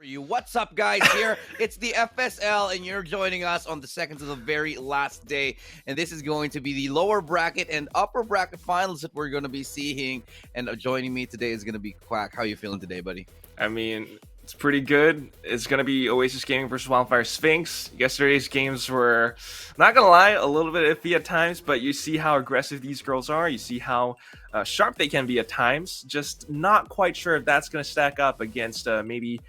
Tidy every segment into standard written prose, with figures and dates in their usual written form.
you. What's up, guys? Here it's the FSL, and you're joining us on the second to the very last day. And this is going to be the lower bracket and upper bracket finals that we're going to be seeing. And joining me today is going to be Quack. How are you feeling today, buddy? I mean, it's pretty good. It's going to be Oasis Gaming versus Wildfire Sphinx. Yesterday's games were, not going to lie, a little bit iffy at times, but you see how aggressive these girls are. You see how sharp they can be at times. Just not quite sure if that's going to stack up against maybe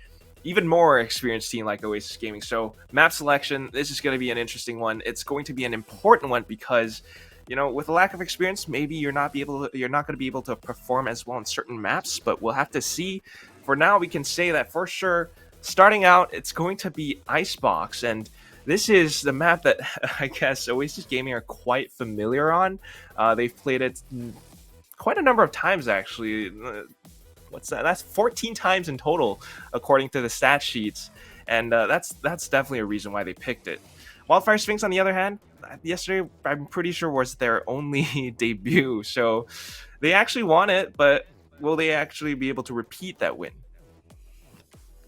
even more experienced team like Oasis Gaming. So map selection, this is going to be an interesting one. It's going to be an important one because, you know, with a lack of experience, maybe you're not going to be able to perform as well on certain maps, but we'll have to see. For now, we can say that for sure, starting out, it's going to be Icebox, and this is the map that I guess Oasis Gaming are quite familiar on. They've played it quite a number of times, actually. What's that? That's 14 times in total, according to the stat sheets, and that's definitely a reason why they picked it. Wildfire Sphinx, on the other hand, yesterday I'm pretty sure was their only debut, so they actually won it, but will they actually be able to repeat that win?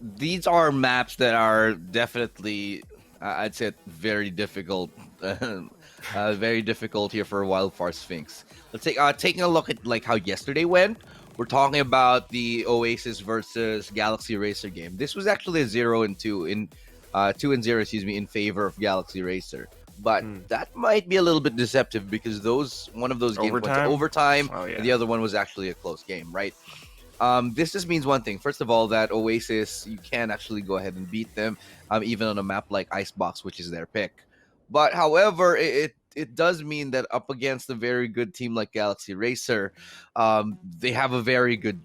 These are maps that are definitely, I'd say, very difficult. Very difficult here for Wildfire Sphinx. Let's take taking a look at like how yesterday went. We're talking about the Oasis versus Galaxy Racer game. This was actually a 2-0 in favor of Galaxy Racer. But that might be a little bit deceptive because one of those games went to overtime, and the other one was actually a close game, right? This just means one thing. First of all, that Oasis, you can actually go ahead and beat them, even on a map like Icebox, which is their pick. But however, it does mean that up against a very good team like Galaxy Racer, they have a very good,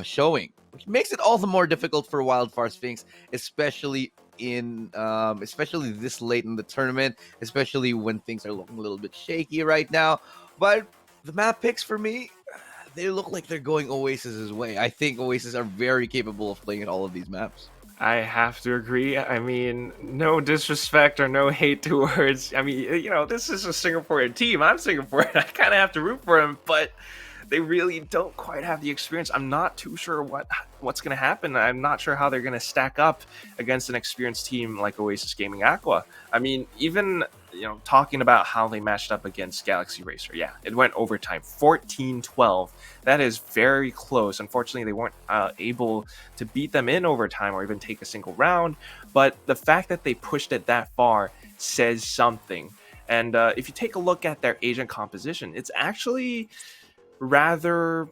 showing, which makes it all the more difficult for Wildfire Sphinx, especially this late in the tournament, especially when things are looking a little bit shaky right now. But the map picks for me, they look like they're going Oasis's way. I think Oasis are very capable of playing at all of these maps. I have to agree. I mean, no disrespect or no hate towards. I mean, this is a Singaporean team. I'm Singaporean. I kind of have to root for them, but they really don't quite have the experience. I'm not too sure what's going to happen. I'm not sure how they're going to stack up against an experienced team like Oasis Gaming Aqua. I mean, even talking about how they matched up against Galaxy Racer, yeah, it went overtime, 14-12. That is very close. Unfortunately, they weren't able to beat them in overtime or even take a single round. But the fact that they pushed it that far says something. And if you take a look at their agent composition, it's actually rather,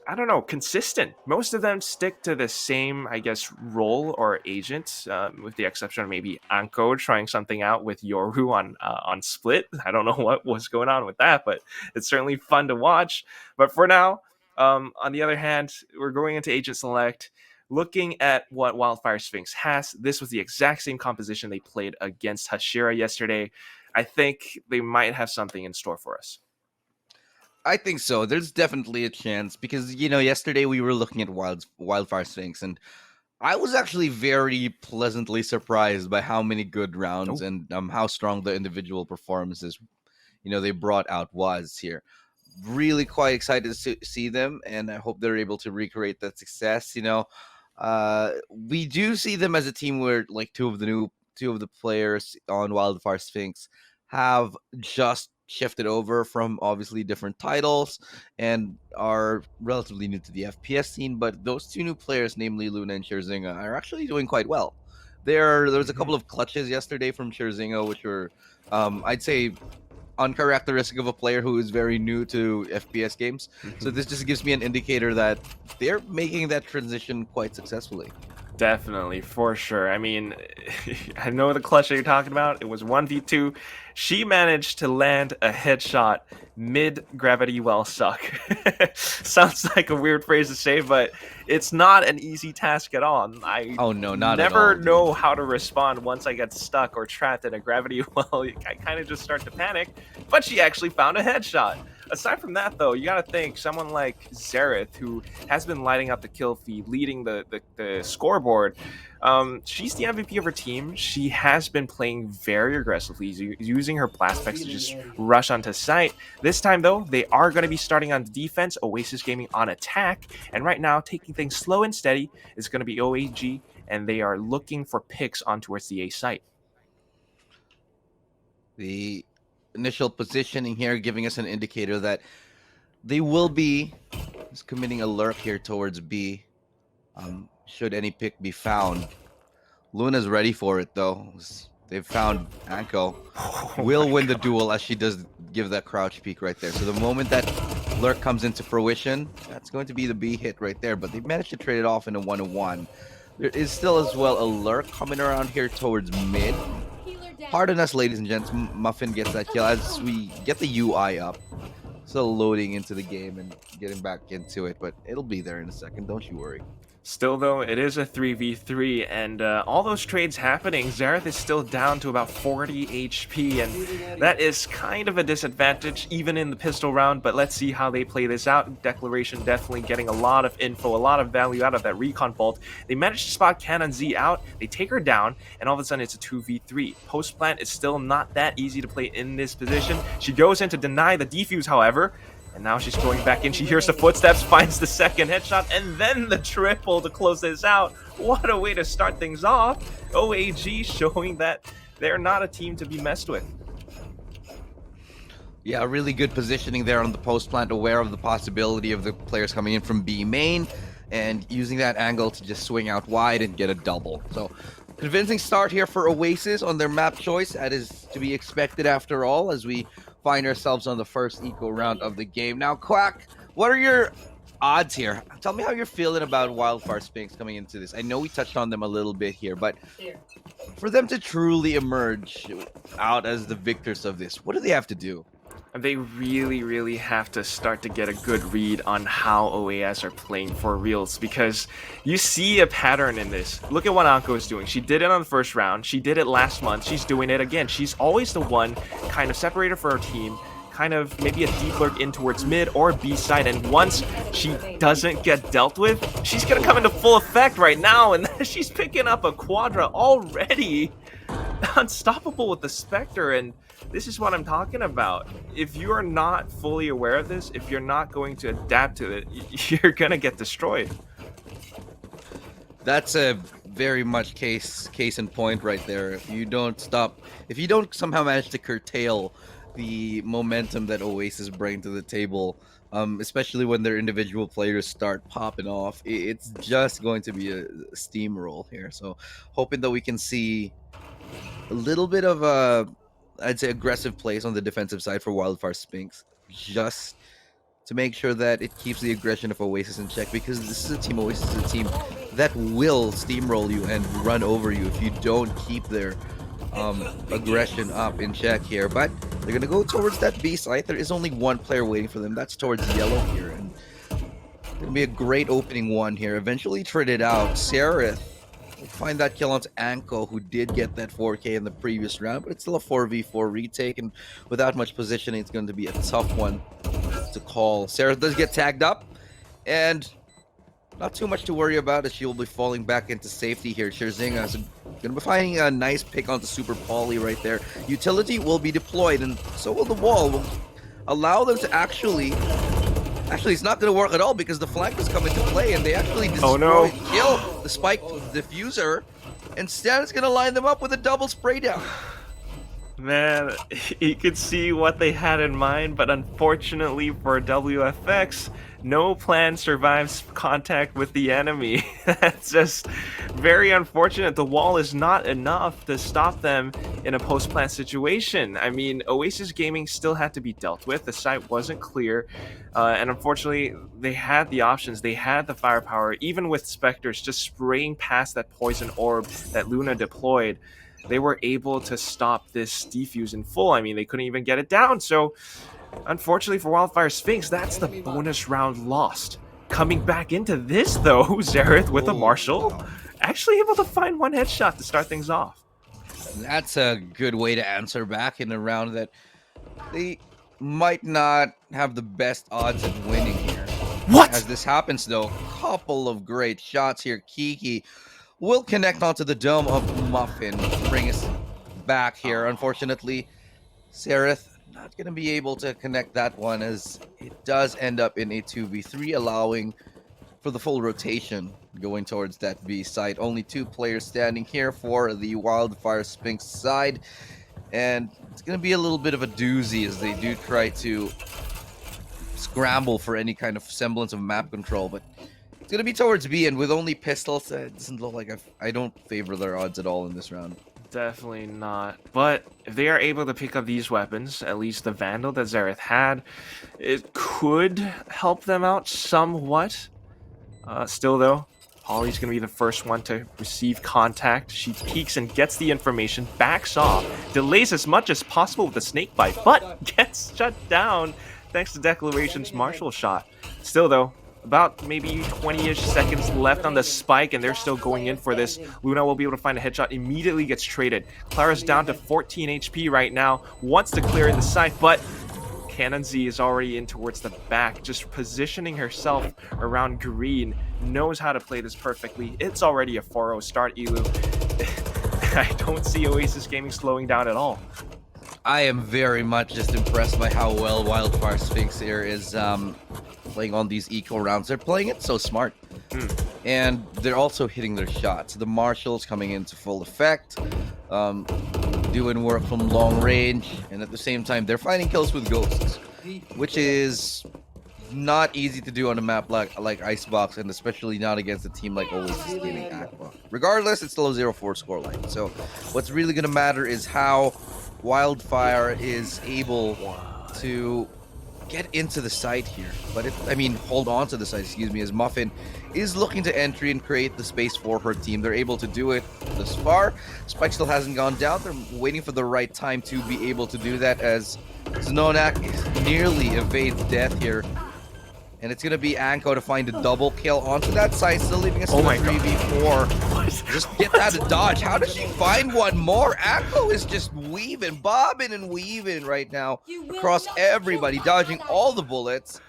I don't know, consistent. Most of them stick to the same, I guess, role or agent, with the exception of maybe Anko trying something out with Yoru on Split. I don't know what was going on with that, but it's certainly fun to watch. But for now, on the other hand, we're going into Agent Select. Looking at what Wildfire Sphinx has, this was the exact same composition they played against Hashira yesterday. I think they might have something in store for us. I think so. There's definitely a chance because, yesterday we were looking at Wildfire Sphinx, and I was actually very pleasantly surprised by how many good rounds and how strong the individual performances, they brought out was here. Really quite excited to see them, and I hope they're able to recreate that success. We do see them as a team where like two of the players on Wildfire Sphinx have just shifted over from obviously different titles and are relatively new to the FPS scene, but those two new players, namely Luna and Scherzinga, are actually doing quite well. There was a couple of clutches yesterday from Scherzinga, which were, I'd say, uncharacteristic of a player who is very new to FPS games. So this just gives me an indicator that they're making that transition quite successfully. Definitely, for sure. I mean, I know the clutch that you're talking about. It was 1v2. She managed to land a headshot mid-gravity well suck. Sounds like a weird phrase to say, but it's not an easy task at all. Not never at all, know how to respond once I get stuck or trapped in a gravity well. I kind of just start to panic, but she actually found a headshot. Aside from that, though, you got to think someone like Xerath, who has been lighting up the kill feed, leading the scoreboard. She's the MVP of her team. She has been playing very aggressively, using her blast packs to just rush onto site. This time, though, they are going to be starting on defense, Oasis Gaming on attack, and right now, taking things slow and steady is going to be OAG and they are looking for picks on towards the A site. The initial positioning here giving us an indicator that they will be committing a lurk here towards B. Should any pick be found. Luna's ready for it though. They've found Anko. Will win the duel as she does give that crouch peek right there. So the moment that lurk comes into fruition, that's going to be the B hit right there. But they managed to trade it off in a 1-1. There is still as well a lurk coming around here towards mid. Pardon us, ladies and gents. Muffin gets that kill as we get the UI up. Still loading into the game and getting back into it, but it'll be there in a second. Don't you worry. Still, though, it is a 3v3, and all those trades happening, Xerath is still down to about 40 HP, and that is kind of a disadvantage, even in the pistol round, but let's see how they play this out. Declaration definitely getting a lot of info, a lot of value out of that recon vault. They managed to spot Canon Z out, they take her down, and all of a sudden it's a 2v3. Post plant is still not that easy to play in this position. She goes in to deny the defuse, however, and now she's going back in. She hears the footsteps, finds the second headshot, and then the triple to close this out. What a way to start things off. OAG showing that they're not a team to be messed with. Yeah, really good positioning there on the post plant, aware of the possibility of the players coming in from B main, and using that angle to just swing out wide and get a double. So, convincing start here for Oasis on their map choice. That is to be expected after all, as we find ourselves on the first eco round of the game. Now, Quack, what are your odds here? Tell me how you're feeling about Wildfire Sphinx coming into this. I know we touched on them a little bit here, but for them to truly emerge out as the victors of this, what do they have to do? They really have to start to get a good read on how OAS are playing for reals, because you see a pattern in this. Look at what Anko is doing. She did it on the first round. She did it last month. She's doing it again. She's always the one kind of separator for her team, kind of maybe a deep lurk in towards mid or B side, and once she doesn't get dealt with, she's gonna come into full effect right now, and she's picking up a Quadra already. Unstoppable with the Spectre, and this is what I'm talking about. If you are not fully aware of this, if you're not going to adapt to it, you're gonna get destroyed. That's a very much case in point right there. If you don't somehow manage to curtail the momentum that Oasis bring to the table, especially when their individual players start popping off, it's just going to be a steamroll here. So hoping that we can see a little bit of I'd say aggressive plays on the defensive side for Wildfire Sphinx, just to make sure that it keeps the aggression of Oasis in check, because this is a team, Oasis is a team that will steamroll you and run over you if you don't keep their aggression up in check here. But they're going to go towards that B site. There is only one player waiting for them. That's towards yellow here, and it's going to be a great opening one here. Eventually traded out. Sereth will find that kill onto Anko, who did get that 4K in the previous round, but it's still a 4v4 retake, and without much positioning, it's going to be a tough one to call. Sereth does get tagged up, and not too much to worry about, as she will be falling back into safety here. Sherzinga is going to be finding a nice pick onto Super Poly right there. Utility will be deployed, and so will the wall. Will allow them to actually, it's not going to work at all, because the flank is coming to play, and they actually destroy, kill the spike diffuser. Instead, it's going to line them up with a double spray down. Man, you could see what they had in mind, but unfortunately for WFX, no plan survives contact with the enemy. That's just very unfortunate. The wall is not enough to stop them in a post-plant situation. I mean, Oasis Gaming still had to be dealt with. The site wasn't clear, and unfortunately, they had the options. They had the firepower, even with Spectres just spraying past that poison orb that Luna deployed. They were able to stop this defuse in full. I mean, they couldn't even get it down. So, unfortunately for Wildfire Sphinx, that's the bonus round lost. Coming back into this, though, Xerath with a Marshal, actually able to find one headshot to start things off. That's a good way to answer back in a round that they might not have the best odds of winning here. What? As this happens, though, couple of great shots here. Kiki will connect onto the dome of Muffin, bring us back here. Unfortunately, Sereth not going to be able to connect that one, as it does end up in a 2v3, allowing for the full rotation going towards that B side. Only 2 players standing here for the Wildfire Sphinx side. And it's going to be a little bit of a doozy as they do try to scramble for any kind of semblance of map control. But it's going to be towards B, and with only pistols, it doesn't look like I don't favor their odds at all in this round. Definitely not. But if they are able to pick up these weapons, at least the Vandal that Xerath had, it could help them out somewhat. Still, though, Holly's going to be the first one to receive contact. She peeks and gets the information, backs off, delays as much as possible with the snake bite, but gets shut down thanks to Declaration's martial shot. Still, though, about maybe 20-ish seconds left on the spike, and they're still going in for this. Luna will be able to find a headshot, immediately gets traded. Clara's down to 14 HP right now, wants to clear the site, but Cannon Z is already in towards the back, just positioning herself around green, knows how to play this perfectly. It's already a 4-0 start, Elu. I don't see Oasis Gaming slowing down at all. I am very much just impressed by how well Wildfire Sphinx here is playing on these eco rounds. They're playing it so smart. And they're also hitting their shots. The marshals coming into full effect, doing work from long range, and at the same time they're finding kills with ghosts, which is not easy to do on a map like Icebox, and especially not against a team like Oasis Gaming Aqua. Regardless, it's still a 0-4 scoreline. So what's really going to matter is how Wildfire is able to get into the site here. But hold on to the site, excuse me, as Muffin is looking to entry and create the space for her team. They're able to do it thus far. Spike still hasn't gone down. They're waiting for the right time to be able to do that, as Znonak nearly evades death here. And it's going to be Anko to find a double kill onto that side, still leaving us in a 3v4. Just get out of dodge. How does she find one more? Anko is just weaving, bobbing and weaving right now across everybody, dodging all the bullets.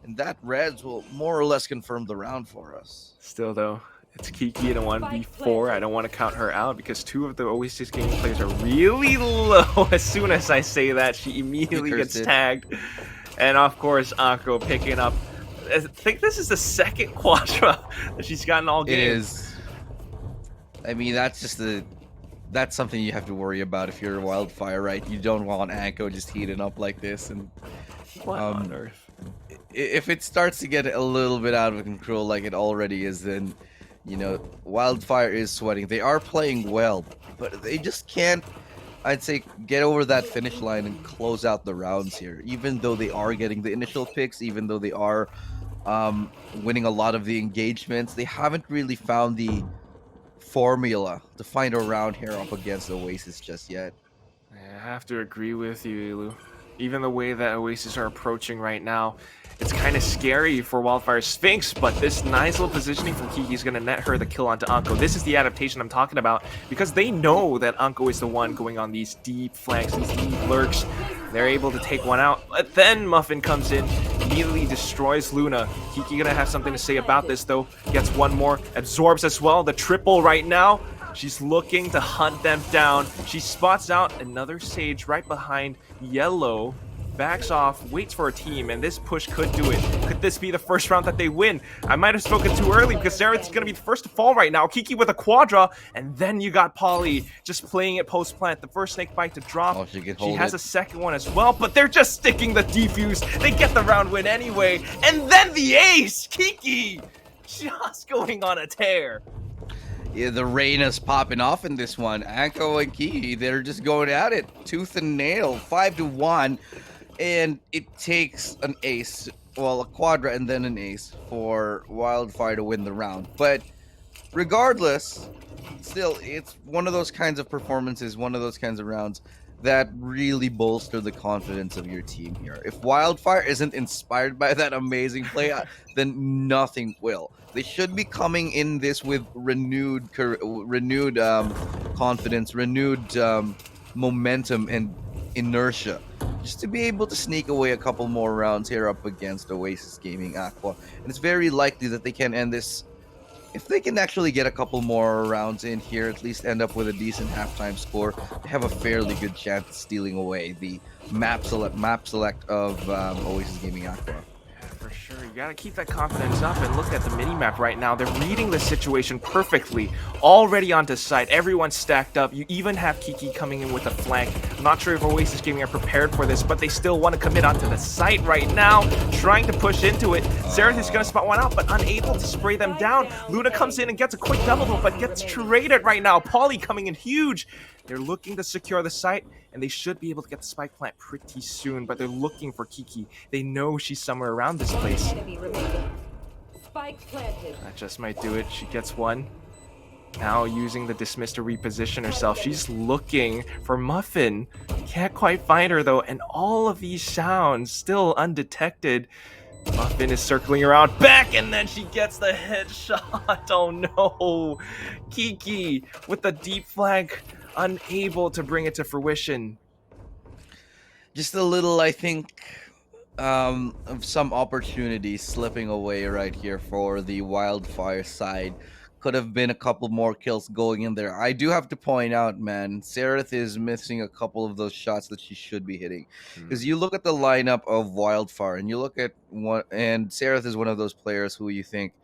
And that Reds will more or less confirm the round for us. Still, though, it's Kiki in a 1v4. I don't want to count her out because 2 of the Oasis Gaming players are really low. As soon as I say that, she immediately gets tagged. And, of course, Anko picking up. I think this is the second quadra that she's gotten all game. It is. That's something you have to worry about if you're a Wildfire, right? You don't want Anko just heating up like this. And what on earth? If it starts to get a little bit out of control like it already is, then, Wildfire is sweating. They are playing well, but they just can't, I'd say, get over that finish line and close out the rounds here. Even though they are getting the initial picks, even though they are winning a lot of the engagements, they haven't really found the formula to find a round here up against Oasis just yet. I have to agree with you, Ilu. Even the way that Oasis are approaching right now, it's kind of scary for Wildfire Sphinx, but this nice little positioning from Kiki is going to net her the kill onto Anko. This is the adaptation I'm talking about, because they know that Anko is the one going on these deep flanks, these deep lurks. They're able to take one out, but then Muffin comes in, immediately destroys Luna. Kiki going to have something to say about this, though. Gets one more, absorbs as well, the triple right now. She's looking to hunt them down. She spots out another Sage right behind Yellow. Backs off, waits for a team, and this push could do it. Could this be the first round that they win? I might have spoken too early because Xerath's going to be the first to fall right now. Kiki with a quadra, and then you got Polly just playing it post-plant. The first snake bite to drop. Oh, she has a second one as well, but they're just sticking the defuse. They get the round win anyway, and then the ace! Kiki! Just going on a tear. Yeah, the rain is popping off in this one. Anko and Kiki, they're just going at it. Tooth and nail, 5-1. And it takes an ace, well, a quadra and then an ace for Wildfire to win the round. But regardless, still, it's one of those kinds of performances, one of those kinds of rounds that really bolster the confidence of your team here. If Wildfire isn't inspired by that amazing play, then nothing will. They should be coming in this with renewed confidence, renewed momentum and inertia, just to be able to sneak away a couple more rounds here up against Oasis Gaming Aqua. And it's very likely that they can end this, if they can actually get a couple more rounds in here, at least end up with a decent halftime score, they have a fairly good chance of stealing away the map select of Oasis Gaming Aqua. For For sure, you gotta keep that confidence up and look at the mini-map right now. They're reading the situation perfectly. Already onto site, everyone's stacked up. You even have Kiki coming in with a flank. I'm not sure if Oasis Gaming are prepared for this, but they still want to commit onto the site right now, trying to push into it. Xerath is gonna spot one out, but unable to spray them down. Luna comes in and gets a quick double though, but gets traded right now. Pauly coming in huge. They're looking to secure the site, and they should be able to get the spike plant pretty soon, but they're looking for Kiki. They know she's somewhere around this place. Spike planted. That just might do it. She gets one. Now using the dismiss to reposition herself. She's looking for Muffin. Can't quite find her though, and all of these sounds still undetected. Muffin is circling around back, and then she gets the headshot. Oh no. Kiki with the deep flank, unable to bring it to fruition. Just a little, I think, of some opportunities slipping away right here for the Wildfire side. Could have been a couple more kills going in there. I do have to point out, man, Xerath is missing a couple of those shots that she should be hitting. Because you look at the lineup of Wildfire, and you look at one, and Xerath is one of those players who you think,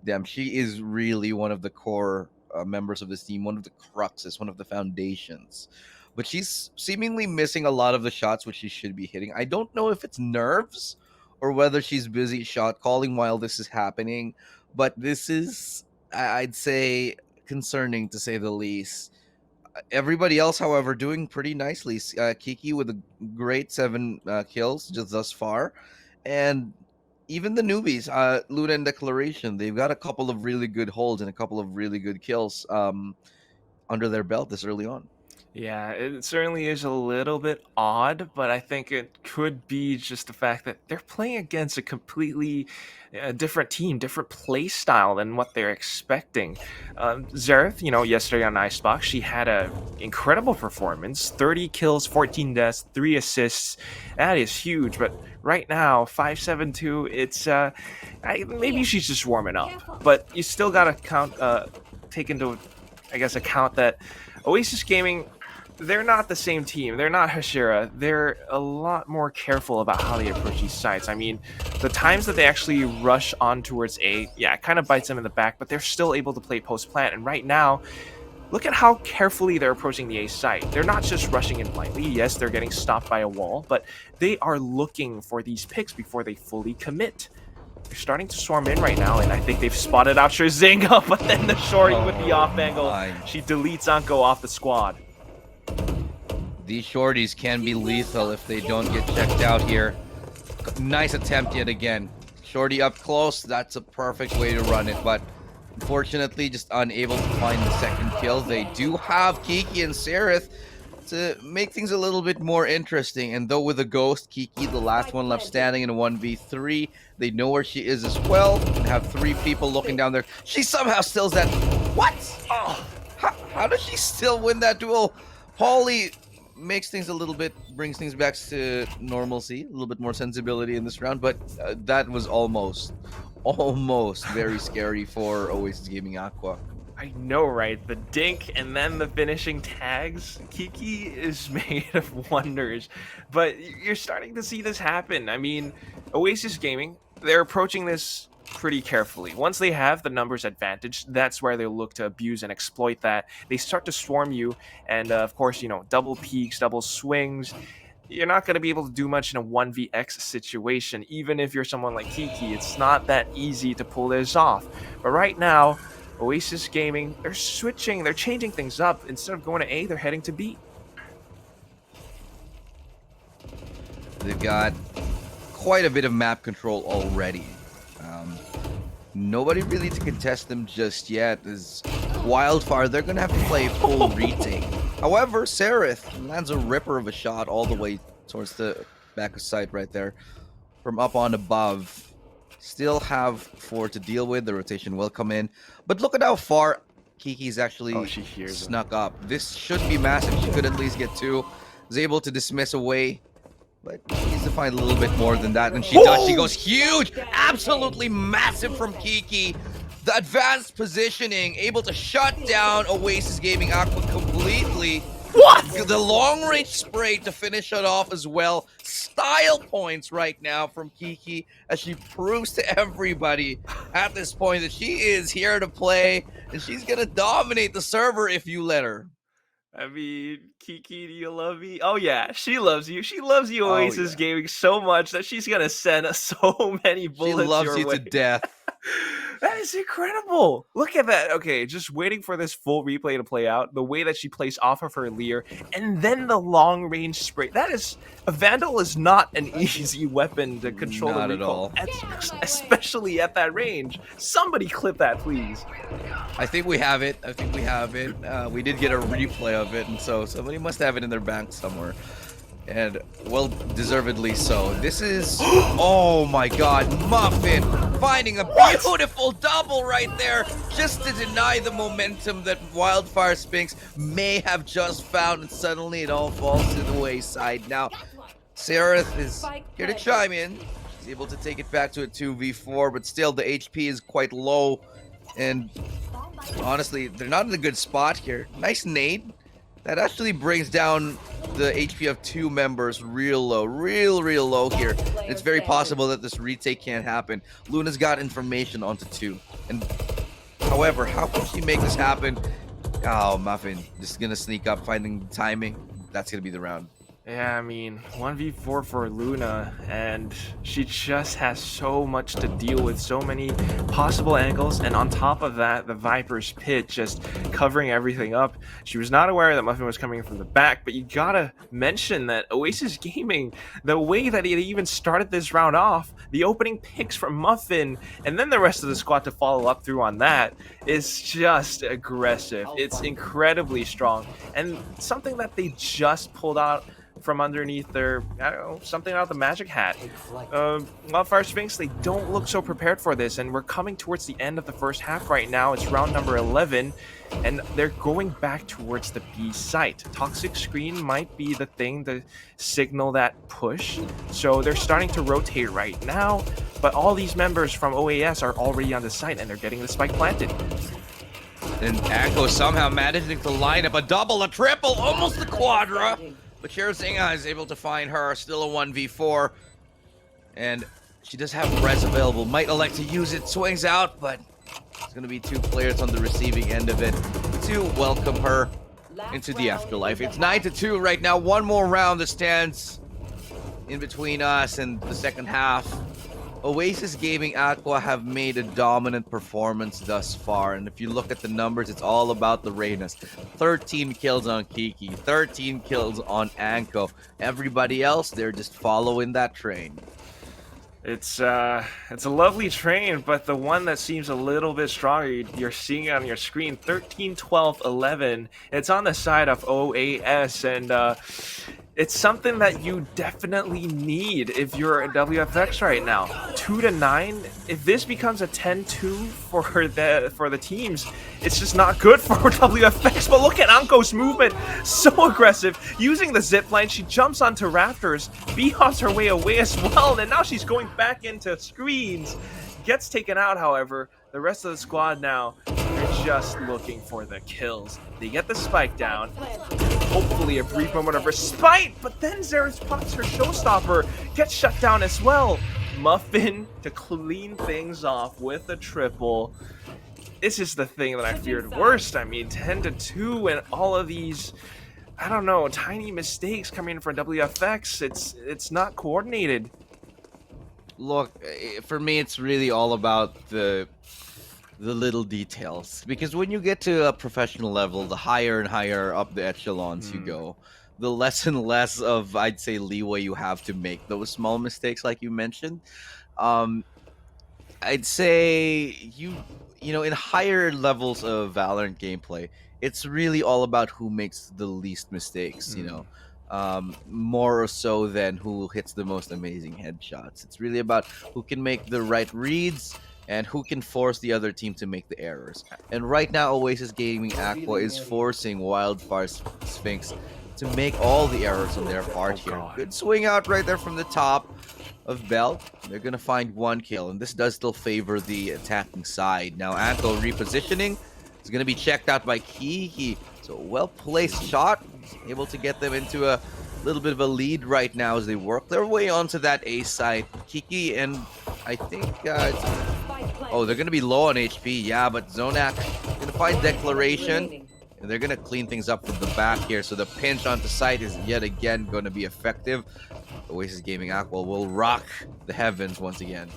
damn, she is really one of the core members of this team, one of the cruxes, one of the foundations. But she's seemingly missing a lot of the shots which she should be hitting. I don't know if it's nerves or whether she's busy shot calling while this is happening, but this is, I'd say, concerning to say the least. Everybody else, however, doing pretty nicely. Kiki with a great 7 kills just thus far, and even the newbies, Luna and Declaration, they've got a couple of really good holds and a couple of really good kills under their belt this early on. Yeah, it certainly is a little bit odd, but I think it could be just the fact that they're playing against a completely different team, different play style than what they're expecting. Xerath, yesterday on Icebox, she had an incredible performance. 30 kills, 14 deaths, 3 assists. That is huge, but right now, 5-7-2, it's maybe she's just warming up. But you still got to take into, I guess, account that Oasis Gaming, they're not the same team. They're not Hashira. They're a lot more careful about how they approach these sites. I mean, the times that they actually rush on towards A, yeah, it kind of bites them in the back, but they're still able to play post-plant. And right now, look at how carefully they're approaching the A site. They're not just rushing in blindly. Yes, they're getting stopped by a wall, but they are looking for these picks before they fully commit. They're starting to swarm in right now, and I think they've spotted out Scherzinga, but then the shorty with the off angle, she deletes Anko off the squad. These shorties can be lethal if they don't get checked out here. Nice attempt yet again. Shorty up close, that's a perfect way to run it, but unfortunately just unable to find the second kill. They do have Kiki and Xerath to make things a little bit more interesting, and though with a ghost, Kiki, the last one left standing in a 1v3, they know where she is as well, and have 3 people looking down there. She somehow stills that. What? Oh, how does she still win that duel? Pauly makes things a little bit, brings things back to normalcy, a little bit more sensibility in this round, but that was almost very scary for Oasis Gaming Aqua. I know, right? The dink and then the finishing tags. Kiki is made of wonders, but you're starting to see this happen. I mean, Oasis Gaming, they're approaching this pretty carefully. Once they have the numbers advantage, that's where they look to abuse and exploit that. They start to swarm you, and of course, double peaks, double swings. You're not going to be able to do much in a 1vx situation. Even if you're someone like Kiki, it's not that easy to pull this off. But right now, Oasis Gaming, they're switching, they're changing things up. Instead of going to A, they're heading to B. They've got quite a bit of map control already. Nobody really to contest them just yet. As Wildfire, they're going to have to play full retake. However, Xerath lands a ripper of a shot all the way towards the back of sight right there from up on above. Still have 4 to deal with. The rotation will come in. But look at how far Kiki's actually snuck up. This should be massive. She could at least get 2. Is able to dismiss away. But needs to find a little bit more than that. And she does. She goes huge. Absolutely massive from Kiki. The advanced positioning. Able to shut down Oasis Gaming Aqua completely. What? The long range spray to finish it off as well. Style points right now from Kiki as she proves to everybody at this point that she is here to play and she's gonna dominate the server if you let her. I mean, Kiki, do you love me? Oh yeah, she loves you. She loves you, Oh, Oasis yeah. Gaming, so much that she's gonna send us so many She bullets loves your you way. to death. That is incredible. Look at that. Okay, just waiting for this full replay to play out. The way that she plays off of her Lear, and then the long range spray. That is, a Vandal is not an easy weapon to control Not the at recoil, all. especially at that range. Somebody clip that, please. I think we have it. We did get a replay of it, and so somebody must have it in their bank somewhere. And well, deservedly so. This is, oh my god, Muffin finding a beautiful double right there just to deny the momentum that Wildfire Sphinx may have just found, and suddenly it all falls to the wayside. Now, Seraph is here to chime in. She's able to take it back to a 2v4, but still the HP is quite low, and honestly, they're not in a good spot here. Nice nade. That actually brings down the HP of two members real low, real low here. It's very possible that this retake can't happen. Luna's got information onto two. And however, how can she make this happen? Oh, Muffin just gonna sneak up, finding the timing. That's gonna be the round. Yeah, I mean, 1v4 for Luna, and she just has so much to deal with, so many possible angles, and on top of that, the Viper's pit just covering everything up. She was not aware that Muffin was coming from the back, but you gotta mention that Oasis Gaming, the way that it even started this round off, the opening picks from Muffin, and then the rest of the squad to follow up through on that, is just aggressive. It's incredibly strong, and something that they just pulled out from underneath their, I don't know, something out of the magic hat. Wildfire Sphinx, they don't look so prepared for this, and we're coming towards the end of the first half right now. It's round number 11, and they're going back towards the B site. Toxic Screen might be the thing to signal that push, so they're starting to rotate right now, but all these members from OAS are already on the site, and they're getting the spike planted. And Aqua somehow managing to line up a double, a triple, almost a quadra. But Zinga is able to find her, still a 1v4. And she does have res available. Might elect to use it, swings out, but it's going to be two players on the receiving end of it to welcome her into the afterlife. It's 9-2 right now. One more round that stands in between us and the second half. Oasis Gaming Aqua have made a dominant performance thus far, and if you look at the numbers, it's all about the Reynas. 13 kills on Kiki, 13 kills on Anko. Everybody else, they're just following that train. It's a lovely train, but the one that seems a little bit stronger, you're seeing it on your screen, 13, 12, 11. It's on the side of OAS, and it's something that you definitely need if you're a WFX right now. 2-9. If this becomes a 10-2 for the teams, it's just not good for WFX. But look at Anko's movement, so aggressive, using the zip line. She jumps onto rafters, beehives her way away as well, and now she's going back into screens. Gets taken out, however. The rest of the squad now, they're just looking for the kills. They get the spike down. Hopefully a brief moment of respite, but then Zara spots her showstopper, gets shut down as well. Muffin to clean things off with a triple. This is the thing that I feared worst. I mean, 10-2 and all of these, I don't know, tiny mistakes coming from WFX. It's not coordinated. Look, for me, it's really all about the little details, because when you get to a professional level, the higher and higher up the echelons you go, the less and less of, I'd say, leeway you have to make those small mistakes like you mentioned. I'd say you know, in higher levels of Valorant gameplay, it's really all about who makes the least mistakes, you know. More so than who hits the most amazing headshots. It's really about who can make the right reads and who can force the other team to make the errors. And right now, Oasis Gaming Aqua is forcing Wildfire Sphinx to make all the errors on their part here. Good swing out right there from the top of Bell. They're going to find one kill, and this does still favor the attacking side. Now, Anko repositioning is going to be checked out by Kiki. So well-placed shot, able to get them into a little bit of a lead right now as they work their way onto that A site. Kiki and I think oh, they're gonna be low on HP, yeah, but Zonak gonna find Declaration. And they're gonna clean things up from the back here, so the pinch onto site is yet again gonna be effective. Oasis Gaming Aqua will rock the heavens once again.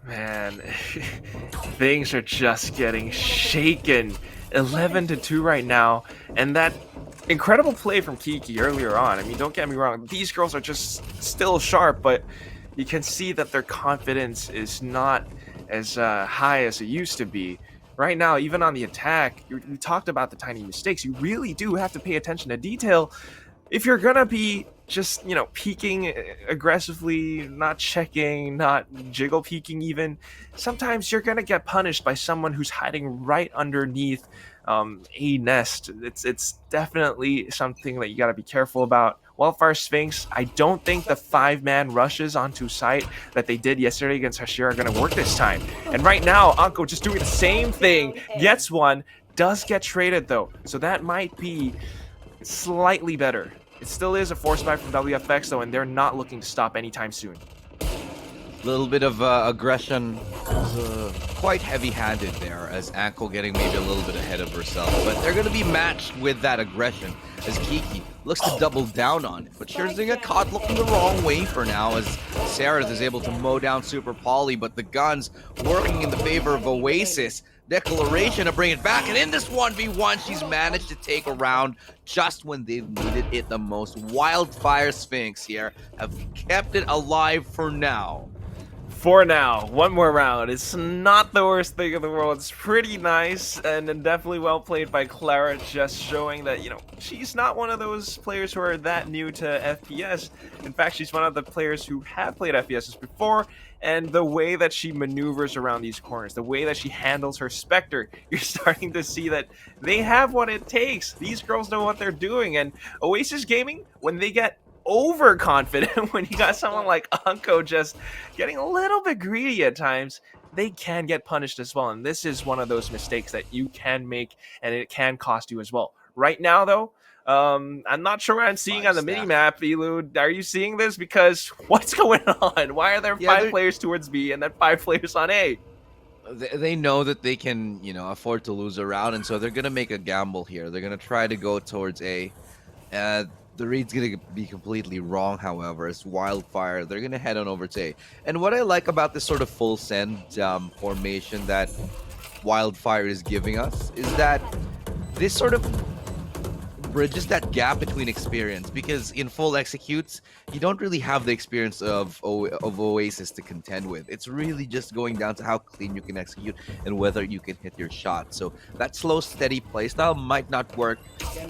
Man, things are just getting shaken. 11-2 right now, and that incredible play from Kiki earlier on. I mean, don't get me wrong, these girls are just still sharp, but you can see that their confidence is not as high as it used to be. Right now, even on the attack, we talked about the tiny mistakes. You really do have to pay attention to detail if you're gonna be just, you know, peeking aggressively, not checking, not jiggle peeking even. Sometimes you're gonna get punished by someone who's hiding right underneath a nest. It's definitely something that you gotta be careful about. Wildfire Sphinx, I don't think the 5-man rushes onto site that they did yesterday against Hashira are going to work this time. And right now, Anko just doing the same thing, gets one, does get traded though. So that might be slightly better. It still is a force buy from WFX though, and they're not looking to stop anytime soon. Little bit of aggression, quite heavy-handed there, as Anko getting maybe a little bit ahead of herself. But they're going to be matched with that aggression as Kiki looks to double down on it. But Scherzinger caught looking the wrong way for now, as Sarah is able to mow down Super Poly, but the guns working in the favor of Oasis. Declaration to bring it back, and in this 1v1, she's managed to take a round just when they've needed it the most. Wildfire Sphinx here have kept it alive for now. For now, one more round. It's not the worst thing in the world. It's pretty nice and definitely well played by Clara, just showing that, you know, she's not one of those players who are that new to FPS. In fact, she's one of the players who have played FPSs before, and the way that she maneuvers around these corners, the way that she handles her Spectre, you're starting to see that they have what it takes. These girls know what they're doing, and Oasis Gaming, when they get overconfident, when you got someone like Anko just getting a little bit greedy at times, they can get punished as well. And this is one of those mistakes that you can make, and it can cost you as well. Right now, though, I'm not sure what I'm seeing on the mini-map, Elu. Are you seeing this? Because what's going on? Why are there 5 players towards B and then 5 players on A? They know that they can, you know, afford to lose a round, and so they're going to make a gamble here. They're going to try to go towards A. The read's going to be completely wrong, however. It's Wildfire. They're going to head on over to A. And what I like about this sort of full send formation that Wildfire is giving us is that this sort of bridges that gap between experience, because in full executes, you don't really have the experience of Oasis to contend with. It's really just going down to how clean you can execute and whether you can hit your shot. So that slow, steady playstyle might not work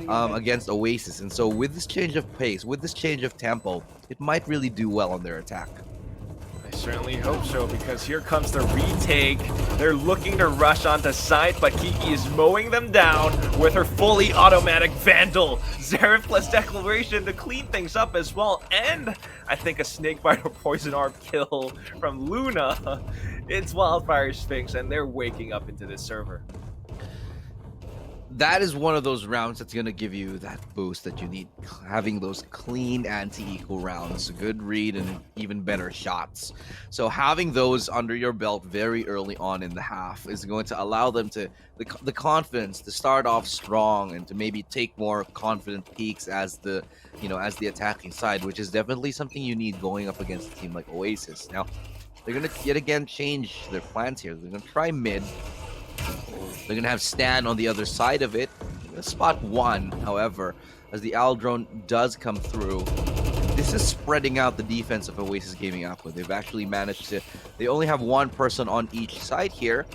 against Oasis. And so with this change of pace, with this change of tempo, it might really do well on their attack. I certainly hope so, because here comes the retake. They're looking to rush onto site, but Kiki is mowing them down with her fully automatic Vandal. Xerath plus Declaration to clean things up as well, and I think a Snakebite or Poison Orb kill from Luna. It's Wildfire Sphinx, and they're waking up into this server. That is one of those rounds that's going to give you that boost that you need, having those clean anti-equal rounds, a good read, and even better shots. So having those under your belt very early on in the half is going to allow them to the confidence to start off strong and to maybe take more confident peaks as the attacking side, which is definitely something you need going up against a team like Oasis. Now they're going to yet again change their plans here. They're going to try mid. They're going to have Stan on the other side of it. Spot 1, however, as the Owl drone does come through. This is spreading out the defense of Oasis Gaming Aqua. They've actually managed to... They only have 1 person on each side here.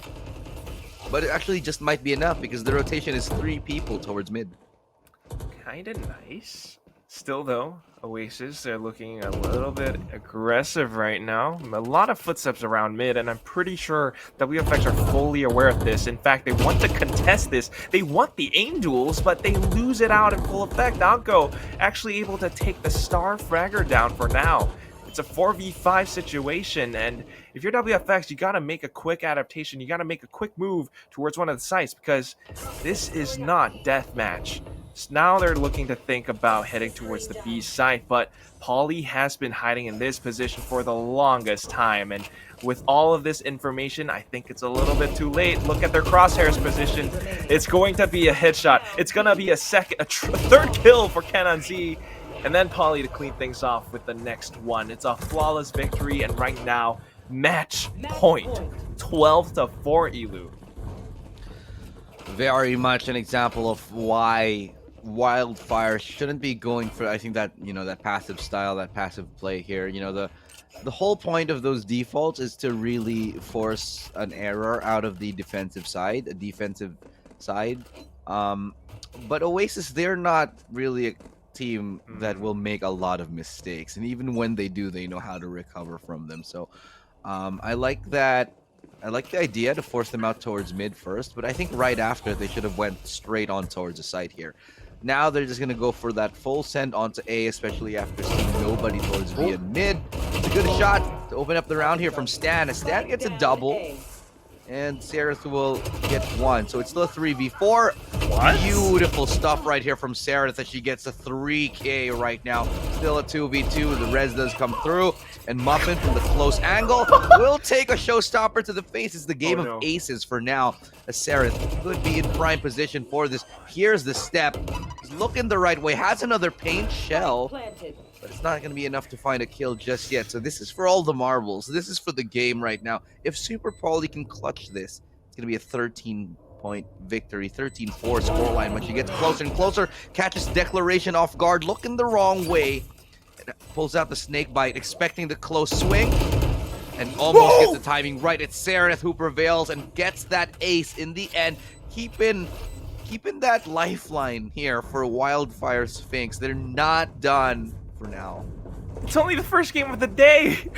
But it actually just might be enough, because the rotation is 3 people towards mid. Kinda nice. Still, though, Oasis, they're looking a little bit aggressive right now. A lot of footsteps around mid, and I'm pretty sure WFX are fully aware of this. In fact, they want to contest this. They want the aim duels, but they lose it out in full effect. Anko actually able to take the Star Fragger down for now. It's a 4v5 situation, and if you're WFX, you gotta make a quick adaptation. You gotta make a quick move towards one of the sites, because this is not deathmatch. So now they're looking to think about heading towards the B site, but Paulie has been hiding in this position for the longest time, and with all of this information, I think it's a little bit too late. Look at their crosshairs position. It's going to be a headshot. It's going to be a third kill for Kenan Z, and then Paulie to clean things off with the next one. It's a flawless victory, and right now, match point. 12-4 Elu. Very much an example of why Wildfire shouldn't be going for, I think, that, that passive style, that passive play here. The whole point of those defaults is to really force an error out of the defensive side, but Oasis, they're not really a team that will make a lot of mistakes, and even when they do, they know how to recover from them. So I like that. I like the idea to force them out towards mid first, but I think right after they should have went straight on towards the site here. Now they're just going to go for that full send onto A, especially after seeing nobody towards B and mid. It's a good shot to open up the round here from Stan. As Stan gets a double, and Sereth will get one. So it's still a 3v4. What? Beautiful stuff right here from Sereth as she gets a 3k right now. Still a 2v2. The res does come through. And Muffin from the close angle will take a showstopper to the face. It's the game of aces for now. As Sereth could be in prime position for this. Here's the step. He's looking the right way. Has another paint shell. But it's not going to be enough to find a kill just yet. So this is for all the marbles. This is for the game right now. If Super Paulie can clutch this, it's going to be a 13-point victory. 13-4 scoreline. When she gets closer and closer, catches Declaration off guard, looking the wrong way. And pulls out the snake bite, expecting the close swing. And almost gets the timing right. It's Sereth who prevails and gets that ace in the end. Keeping that lifeline here for Wildfire Sphinx. They're not done for now. It's only the first game of the day.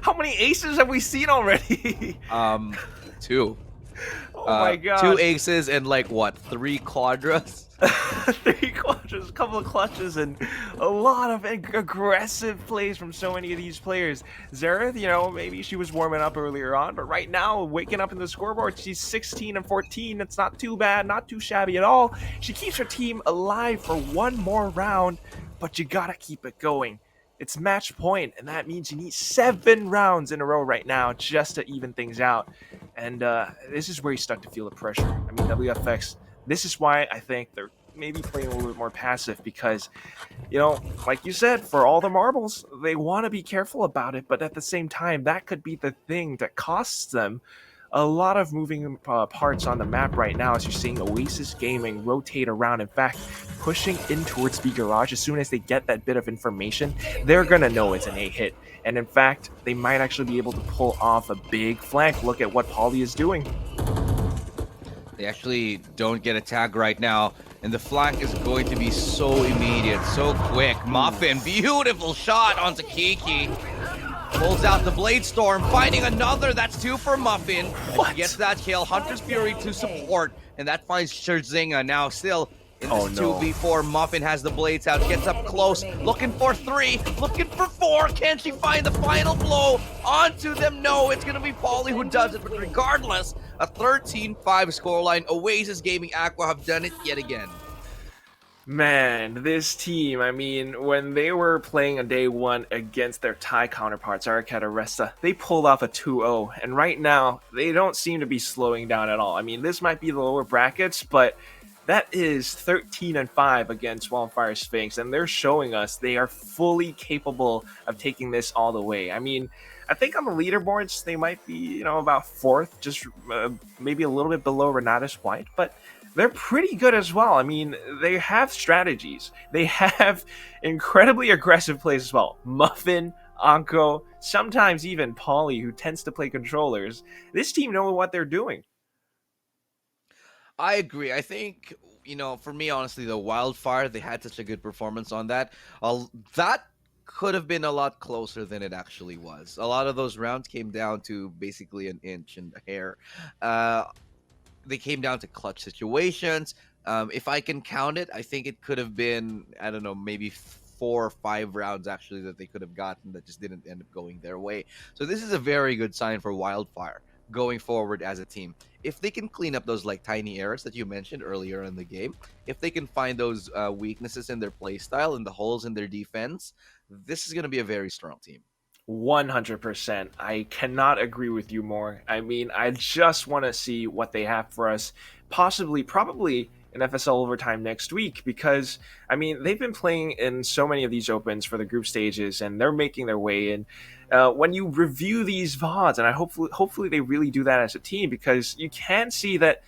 How many aces have we seen already? 2. Oh my god. 2 aces and like what? 3 quadras? 3 quadras, a couple of clutches, and a lot of aggressive plays from so many of these players. Zareth, maybe she was warming up earlier on, but right now, waking up in the scoreboard, she's 16-14. That's not too bad, not too shabby at all. She keeps her team alive for one more round, but you gotta keep it going. It's match point, and that means you need 7 rounds in a row right now just to even things out. And this is where you start to feel the pressure. I mean, WFX, this is why I think they're maybe playing a little bit more passive because, like you said, for all the marbles, they want to be careful about it, but at the same time, that could be the thing that costs them a lot of moving parts on the map right now as you're seeing Oasis Gaming rotate around. In fact, pushing in towards B Garage. As soon as they get that bit of information, they're going to know it's an A hit. And in fact, they might actually be able to pull off a big flank. Look at what Paulie is doing. They actually don't get a tag right now, and the flank is going to be so immediate, so quick. Muffin, beautiful shot onto Kiki. Pulls out the Blade Storm, finding another. That's 2 for Muffin. He gets that kill. Hunter's Fury to support, and that finds Scherzinga now still in this 2v4. Muffin has the blades out, gets up close, looking for 3, looking for 4. Can she find the final blow onto them? No, it's going to be Paulie who does it, but regardless, a 13-5 scoreline. Oasis Gaming Aqua have done it yet again. Man, this team, I mean, when they were playing on day 1 against their Thai counterparts, Arakat Aresta, they pulled off a 2-0, and right now, they don't seem to be slowing down at all. I mean, this might be the lower brackets, but that is 13-5 against Wildfire Sphinx, and they're showing us they are fully capable of taking this all the way. I mean, I think on the leaderboards, they might be, about 4th, just maybe a little bit below Renatus White, but they're pretty good as well. I mean, they have strategies. They have incredibly aggressive plays as well. Muffin, Anko, sometimes even Paulie, who tends to play controllers. This team know what they're doing. I agree. I think, for me, honestly, the Wildfire, they had such a good performance on that. That could have been a lot closer than it actually was. A lot of those rounds came down to basically an inch and a hair. They came down to clutch situations. If I can count it, I think it could have been, I don't know, maybe 4 or 5 rounds actually that they could have gotten that just didn't end up going their way. So this is a very good sign for Wildfire going forward as a team. if they can clean up those like tiny errors that you mentioned earlier in the game, if they can find those weaknesses in their play style and the holes in their defense, this is going to be a very strong team. 100%. I cannot agree with you more. I mean, I just want to see what they have for us, possibly, probably in FSL overtime next week, because, I mean, they've been playing in so many of these opens for the group stages, and they're making their way in. When you review these VODs, and hopefully they really do that as a team, because you can see that,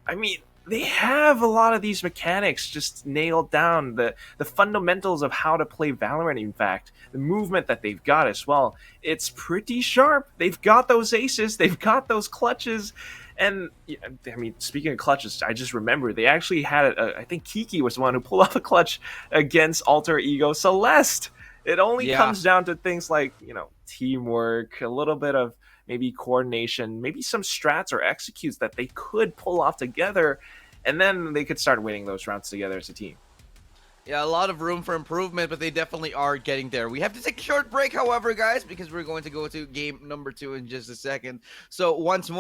I mean, they have a lot of these mechanics just nailed down, the fundamentals of how to play Valorant. In fact, the movement that they've got as well, it's pretty sharp. They've got those aces, they've got those clutches, and I mean, speaking of clutches, I just remember they actually had I think Kiki was the one who pulled off a clutch against Alter Ego Celeste. It only comes down to things like, teamwork, a little bit of maybe coordination, maybe some strats or executes that they could pull off together, and then they could start winning those rounds together as a team. Yeah, a lot of room for improvement, but they definitely are getting there. We have to take a short break, however, guys, because we're going to go to game number 2 in just a second. So once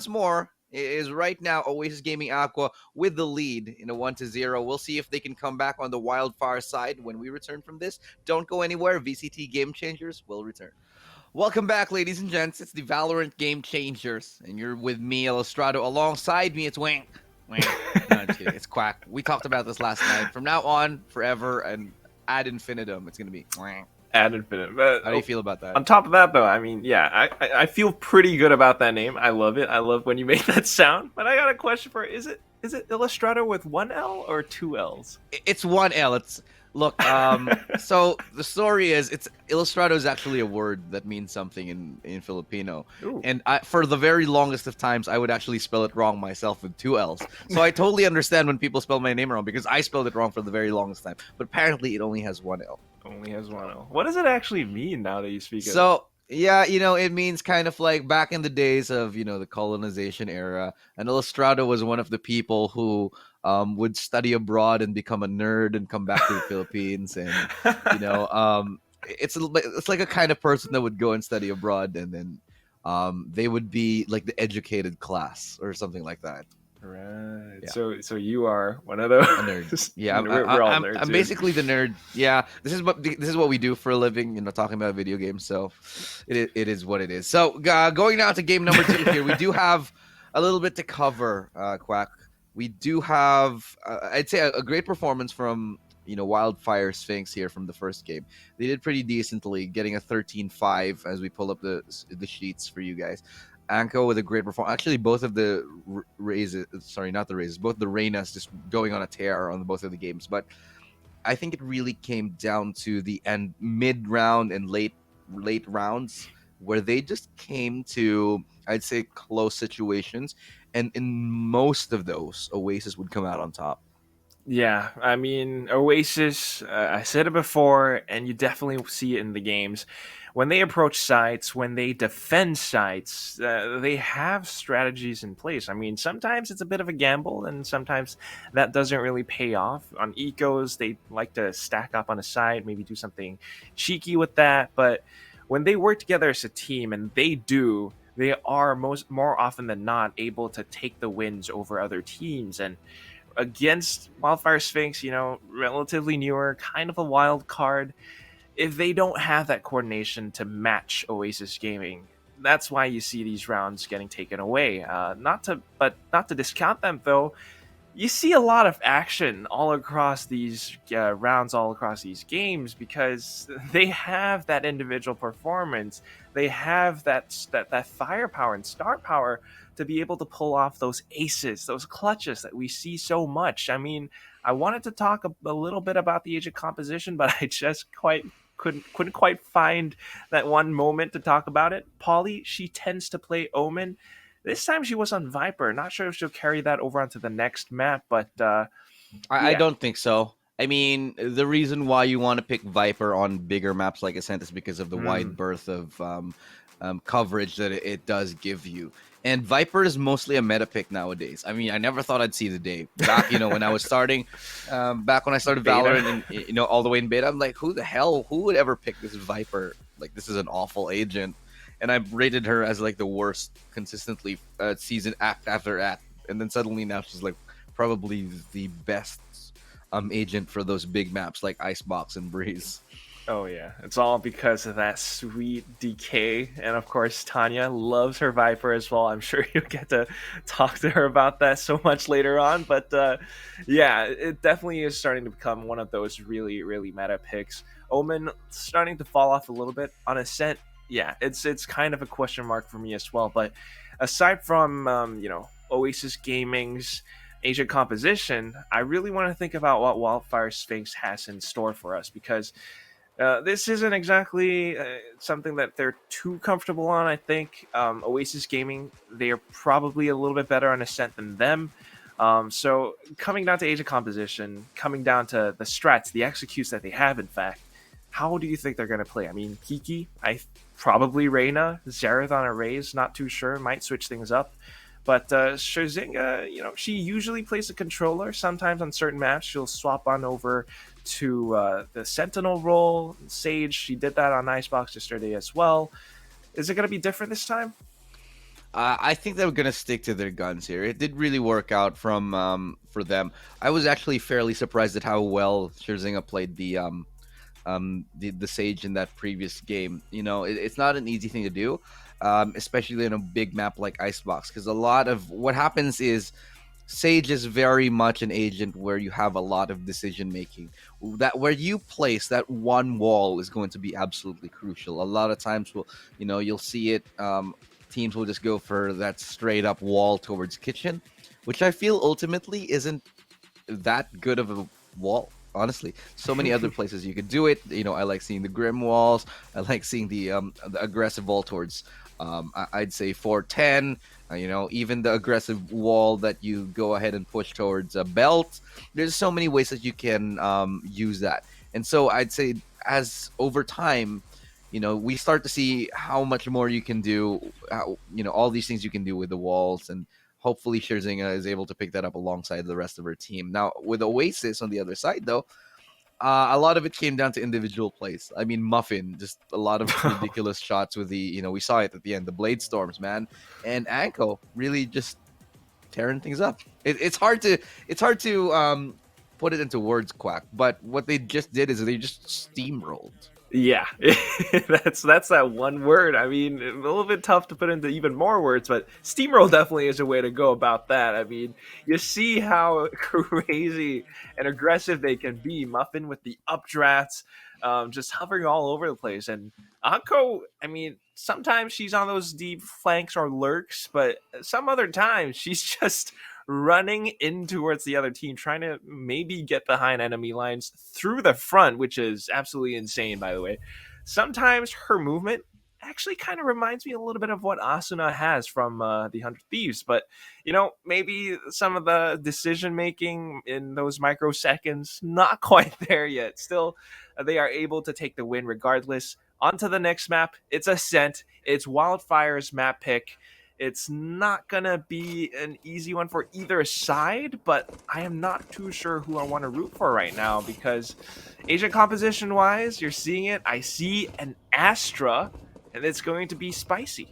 more, it is right now Oasis Gaming Aqua with the lead in a 1-0. We'll see if they can come back on the Wildfire side when we return from this. Don't go anywhere. VCT Game Changers will return. Welcome back, ladies and gents. It's the Valorant Game Changers, and you're with me, Illustrato. Alongside me, it's Wink. No, I'm just kidding. It's Quack. We talked about this last night. From now on, forever, and ad infinitum, it's going to be ad infinitum. How do you feel about that? On top of that, though, I mean, yeah, I feel pretty good about that name. I love it. I love when you make that sound. But I got a question for is it Illustrato with 1 L or 2 L's? It's 1 L. Look, so the story is, Illustrato is actually a word that means something in Filipino. Ooh. And for the very longest of times, I would actually spell it wrong myself with 2 L's. So I totally understand when people spell my name wrong, because I spelled it wrong for the very longest time. But apparently, it only has 1 L. Only has 1 L. What does it actually mean now that you speak of it? So, yeah, it means kind of like back in the days of, the colonization era. And Illustrato was one of the people who would study abroad and become a nerd and come back to the Philippines. And, it's like a kind of person that would go and study abroad, and then they would be like the educated class or something like that. Right. Yeah. So you are one of those. A nerd. Yeah, we're all nerds. I'm basically the nerd. Yeah, this is what we do for a living. Talking about video games. So it is what it is. So going now to game number 2 here, we do have a little bit to cover. Quack. We do have I'd say a great performance from Wildfire Sphinx here from the first game. They did pretty decently, getting a 13-5 as we pull up the sheets for you guys. Anko with a great performance. Actually, both of the both the Reynas just going on a tear on both of the games. But I think it really came down to the end, mid-round and late rounds, where they just came to, I'd say, close situations. And in most of those, Oasis would come out on top. Yeah, I mean, Oasis, I said it before, and you definitely see it in the games. When they approach sites, when they defend sites, they have strategies in place. I mean, sometimes it's a bit of a gamble, and sometimes that doesn't really pay off. On ecos, they like to stack up on a site, maybe do something cheeky with that. But when they work together as a team, and they are more often than not able to take the wins over other teams. And against Wildfire Sphinx, relatively newer, kind of a wild card. If they don't have that coordination to match Oasis Gaming, that's why you see these rounds getting taken away. Not to discount them, though. You see a lot of action all across these rounds, all across these games, because they have that individual performance. They have that firepower and star power to be able to pull off those aces, those clutches that we see so much. I mean, I wanted to talk a little bit about the agent composition, but I just couldn't quite find that one moment to talk about it. Polly, she tends to play Omen. This time she was on Viper. Not sure if she'll carry that over onto the next map, but I don't think so. I mean, the reason why you want to pick Viper on bigger maps like Ascent is because of the wide berth of coverage that it does give you. And Viper is mostly a meta pick nowadays. I mean, I never thought I'd see the day. Back, when I was starting, back when I started Valorant and, all the way in beta, I'm like, who would ever pick this Viper? Like, this is an awful agent. and I've rated her as like the worst consistently season act after act, and then suddenly now she's like probably the best agent for those big maps like Icebox and Breeze. Oh yeah, it's all because of that sweet decay, and of course Tanya loves her Viper as well. I'm sure you'll get to talk to her about that so much later on. But yeah, it definitely is starting to become one of those really, really meta picks. Omen starting to fall off a little bit on Ascent. Yeah, it's kind of a question mark for me as well. But aside from Oasis Gaming's agent composition, I really want to think about what Wildfire Sphinx has in store for us because this isn't exactly something that they're too comfortable on, I think. Oasis Gaming, they are probably a little bit better on Ascent than them. So coming down to agent composition, coming down to the strats, the executes that they have, in fact, how do you think they're going to play? I mean, Kiki, probably Reyna, Zareth on arrays, not too sure, might switch things up. But Scherzinga, she usually plays a controller. Sometimes on certain maps, she'll swap on over to the Sentinel role. Sage, she did that on Icebox yesterday as well. Is it going to be different this time? I think they're gonna stick to their guns here. It did really work out for them. I was actually fairly surprised at how well Scherzinga played the Sage in that previous game. It's not an easy thing to do, especially in a big map like Icebox, because a lot of what happens is Sage is very much an agent where you have a lot of decision making. That where you place that one wall is going to be absolutely crucial. A lot of times, you'll see it. Teams will just go for that straight up wall towards kitchen, which I feel ultimately isn't that good of a wall. Honestly, so many other places you could do it. I like seeing the grim walls. I like seeing the aggressive wall towards I'd say 410. Even the aggressive wall that you go ahead and push towards a belt. There's so many ways that you can use that. And so I'd say as over time, we start to see how much more you can do, all these things you can do with the walls, and hopefully Scherzinga is able to pick that up alongside the rest of her team. Now, with Oasis on the other side, though, a lot of it came down to individual plays. I mean, Muffin, just a lot of ridiculous shots with we saw it at the end, the Blade Storms, man. And Anko really just tearing things up. It's hard to put it into words, Quack, but what they just did is they just steamrolled. Yeah, that's that one word. I mean, a little bit tough to put into even more words, but steamroll definitely is a way to go about that. I mean, you see how crazy and aggressive they can be. Muffin with the updrafts, just hovering all over the place. And Anko, I mean, sometimes she's on those deep flanks or lurks, but some other times she's just running in towards the other team, trying to maybe get behind enemy lines through the front, which is absolutely insane, by the way. Sometimes her movement actually kind of reminds me a little bit of what Asuna has from the 100 Thieves, but maybe some of the decision making in those microseconds, not quite there yet. Still, they are able to take the win regardless. On to the next map. It's Ascent. It's Wildfire's map pick. It's not going to be an easy one for either side, but I am not too sure who I want to root for right now because agent composition-wise, you're seeing it. I see an Astra, and it's going to be spicy.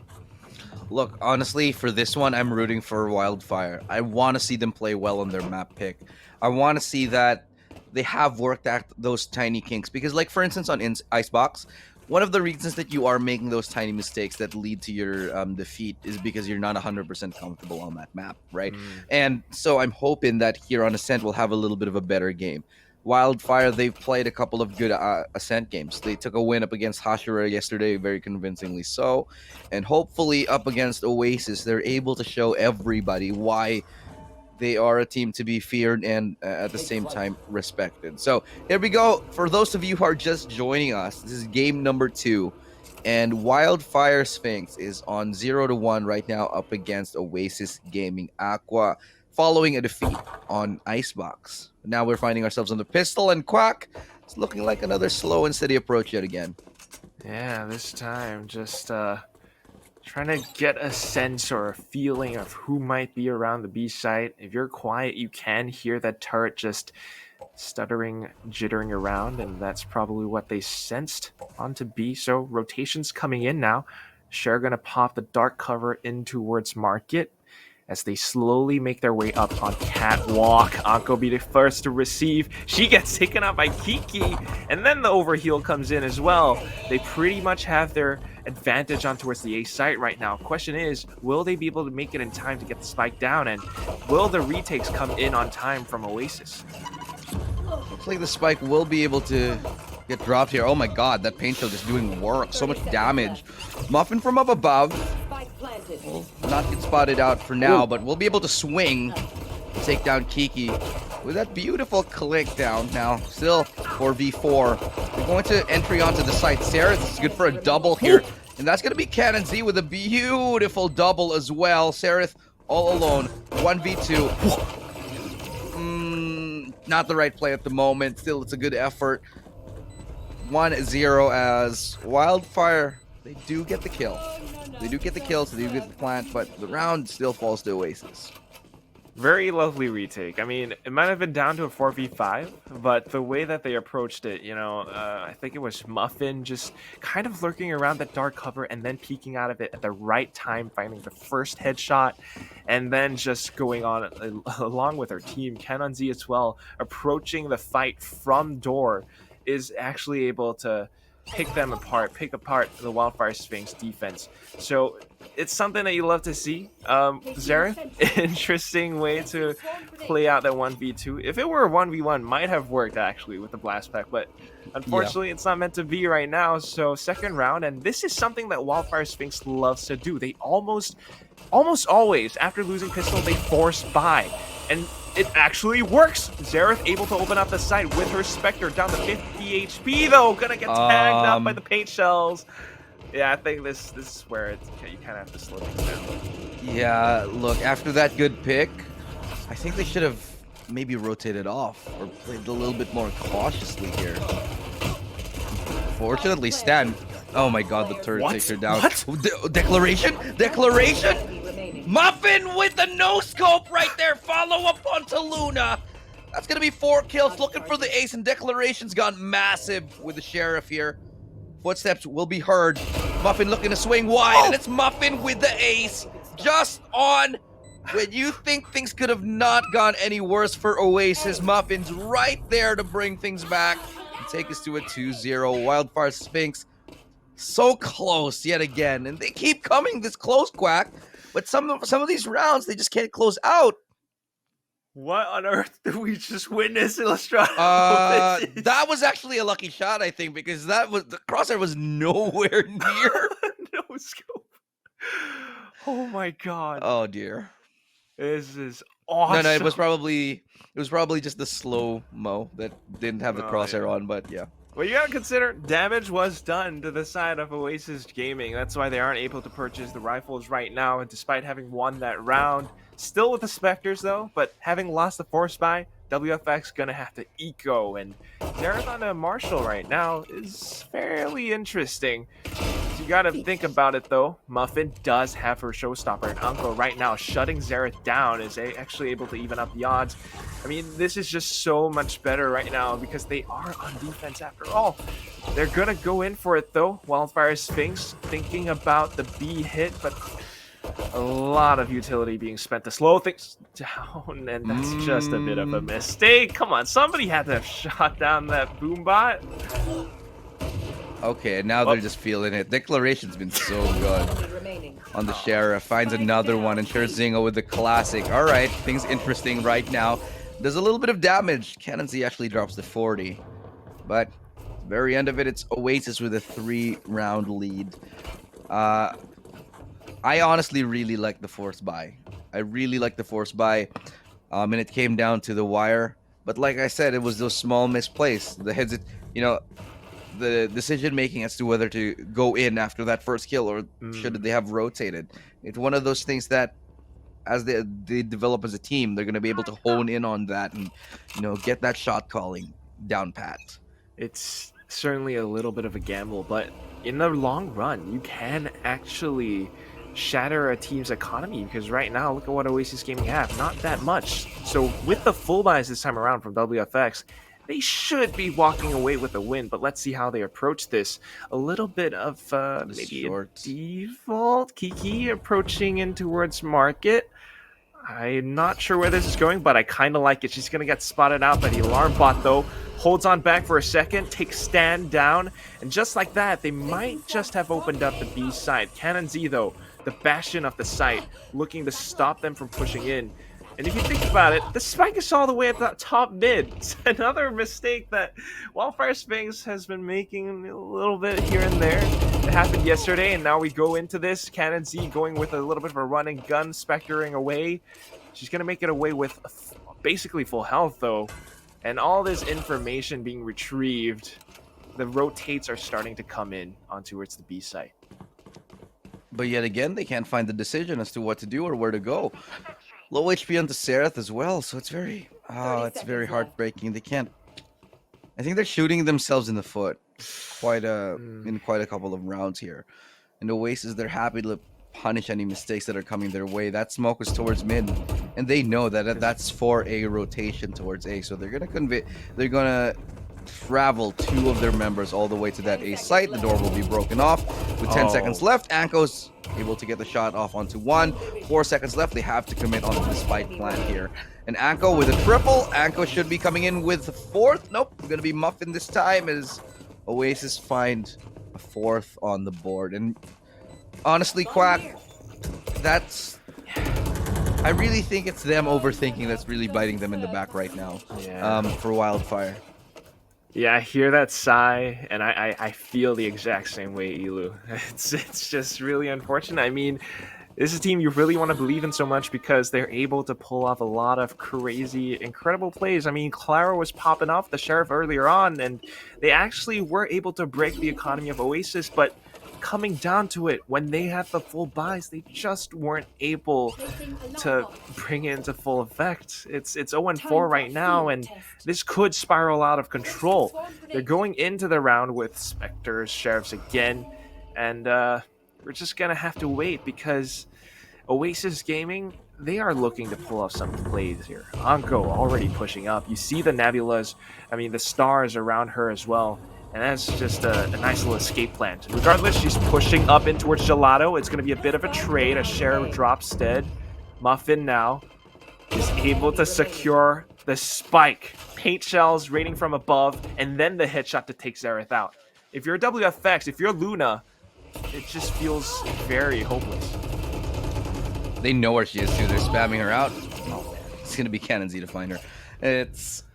Look, honestly, for this one, I'm rooting for Wildfire. I want to see them play well on their map pick. I want to see that they have worked out those tiny kinks because, like, for instance, on Icebox, one of the reasons that you are making those tiny mistakes that lead to your defeat is because you're not 100% comfortable on that map, right? And so I'm hoping that here on Ascent we'll have a little bit of a better game. Wildfire, they've played a couple of good Ascent games. They took a win up against Hashira yesterday, very convincingly so. And hopefully up against Oasis, they're able to show everybody why they are a team to be feared and at the same time respected. So here we go. For those of you who are just joining us, this is game number 2. And Wildfire Sphinx is on 0-1 right now up against Oasis Gaming Aqua, following a defeat on Icebox. Now we're finding ourselves on the pistol, and Quack, it's looking like another slow and steady approach yet again. Yeah, this time just trying to get a sense or a feeling of who might be around the B site. If you're quiet, you can hear that turret just stuttering, jittering around, and that's probably what they sensed onto B. So rotations coming in now. Share gonna pop the dark cover in towards market as they slowly make their way up on catwalk. Aqua be the first to receive. She gets taken out by Kiki, and then the overheal comes in as well. They pretty much have their advantage on towards the A site right now. Question is, will they be able to make it in time to get the spike down, and will the retakes come in on time from Oasis? Looks like the spike will be able to get dropped here. Oh my god, that paint shield is doing work. So much damage. Muffin from up above. Spike planted. Will not get spotted out for now, but we'll be able to swing, take down Kiki with that beautiful click down. Now, still 4v4. We're going to entry onto the site. Sarah is good for a double here. And that's going to be Cannon Z with a beautiful double as well. Sereth all alone. 1v2. Not the right play at the moment. Still, it's a good effort. 1-0 as Wildfire, they do get the kill. They do get the kill, so they do get the plant, but the round still falls to Oasis. Very lovely retake. I mean, it might have been down to a 4v5, but the way that they approached it, I think it was Muffin just kind of lurking around that dark cover and then peeking out of it at the right time, finding the first headshot, and then just going on along with her team. Canon Z as well, approaching the fight from door, is actually able to pick apart the Wildfire Sphinx defense. So it's something that you love to see. Xerath, interesting way to play out that 1v2. If it were a 1v1, might have worked actually with the blast pack, but unfortunately it's not meant to be right now. So second round, and this is something that Wildfire Sphinx loves to do. They almost always, after losing pistol, they force buy. And it actually works. Xerath able to open up the site with her Spectre down to 50 HP though. Gonna get tagged up by the paint shells. Yeah, I think this is where you kind of have to slow things down. Yeah, look, after that good pick, I think they should have maybe rotated off or played a little bit more cautiously here. Fortunately, Stan. Oh my god, the turret takes her down. What? Declaration? Muffin with the no-scope right there. Follow up onto Luna. That's going to be 4 kills. Looking for the ace, and Declaration's gone massive with the Sheriff here. Footsteps will be heard. Muffin looking to swing wide, and it's Muffin with the ace. Just on when you think things could have not gone any worse for Oasis. Muffin's right there to bring things back and take us to a 2-0. Wildfire Sphinx so close yet again, and they keep coming this close, Quack. But some of these rounds, they just can't close out. What on earth did we just witness, Illustrato? That was actually a lucky shot, I think, because the crosshair was nowhere near. No scope. Oh my god. Oh dear. This is awesome. No, it was probably just the slow-mo that didn't have the crosshair on, but yeah. Well, you gotta consider damage was done to the side of Oasis Gaming. That's why they aren't able to purchase the rifles right now, and despite having won that round, still with the Spectres though, but having lost the force buy, WFX gonna have to eco, and Xerath on a Marshall right now is fairly interesting. You gotta think about it though. Muffin does have her showstopper, and Uncle right now shutting Xerath down is actually able to even up the odds. I mean, this is just so much better right now because they are on defense after all. They're gonna go in for it though. Wildfire Sphinx thinking about the B hit, but a lot of utility being spent to slow things down, and that's just a bit of a mistake. Come on, somebody had to have shot down that boombot. Okay, now they're just feeling it. Declaration's been so good on the Sheriff. Finds another one, and Zingo with the classic. All right, things interesting right now. There's a little bit of damage. Cannon Z actually drops to 40. But very end of it, it's Oasis with a 3-round lead. I honestly really like the force buy. And it came down to the wire. But like I said, it was those small misplays. The decision making as to whether to go in after that first kill or should they have rotated. It's one of those things that as they develop as a team, they're going to be able to hone in on that and get that shot calling down pat. It's certainly a little bit of a gamble, but in the long run, you can actually shatter a team's economy, because right now, look at what Oasis Gaming have. Not that much. So with the full buys this time around from WFX, they should be walking away with a win, but let's see how they approach this. A little bit of maybe short. a default. Kiki approaching in towards market. I'm not sure where this is going, but I kind of like it. She's going to get spotted out by the alarm bot, though. Holds on back for a second, takes stand down, and just like that, they might just have opened up the B side. Cannon Z, though, the bastion of the site, looking to stop them from pushing in. And if you think about it, the spike is all the way at the top mid. It's another mistake that Wildfire Sphinx has been making a little bit here and there. It happened yesterday, and now we go into this. Cannon Z going with a little bit of a run and gun, spectering away. She's going to make it away with basically full health, though. And all this information being retrieved, the rotates are starting to come in on towards the B site. But yet again, they can't find the decision as to what to do or where to go. Low HP onto Seraph as well, so it's very heartbreaking. They can't. I think they're shooting themselves in the foot, in quite a couple of rounds here. And Oasis, they're happy to punish any mistakes that are coming their way. That smoke is towards mid, and they know that that's for a rotation towards A. So they're gonna travel 2 of their members all the way to that A site. The door will be broken off with 10 seconds left. Anko's able to get the shot off onto 1. 4 seconds left. They have to commit onto the spike plant here. And Anko with a triple. Anko should be coming in with the 4th. Nope, going to be Muffin this time as Oasis find a 4th on the board. And honestly, Quack, I really think it's them overthinking that's really biting them in the back right now. For Wildfire. Yeah, I hear that sigh, and I feel the exact same way, Elu. It's just really unfortunate. I mean, this is a team you really want to believe in so much because they're able to pull off a lot of crazy, incredible plays. I mean, Clara was popping off the Sheriff earlier on, and they actually were able to break the economy of Oasis, but coming down to it, when they had the full buys, they just weren't able to bring it into full effect. It's 0-4 right now, and this could spiral out of control. They're going into the round with Spectres, Sheriffs again, and we're just gonna have to wait because Oasis Gaming, they are looking to pull off some plays here. Anko already pushing up. You see the nebulas, the stars around her as well. And that's just a nice little escape plan. Regardless, she's pushing up in towards Gelato. It's going to be a bit of a trade. A Sheriff drops dead. Muffin now is able to secure the spike. Paint shells raining from above, and then the headshot to take Xerath out. If you're WFX, if you're Luna, it just feels very hopeless. They know where she is too. They're spamming her out. Oh, it's going to be Cannon Z to find her. It's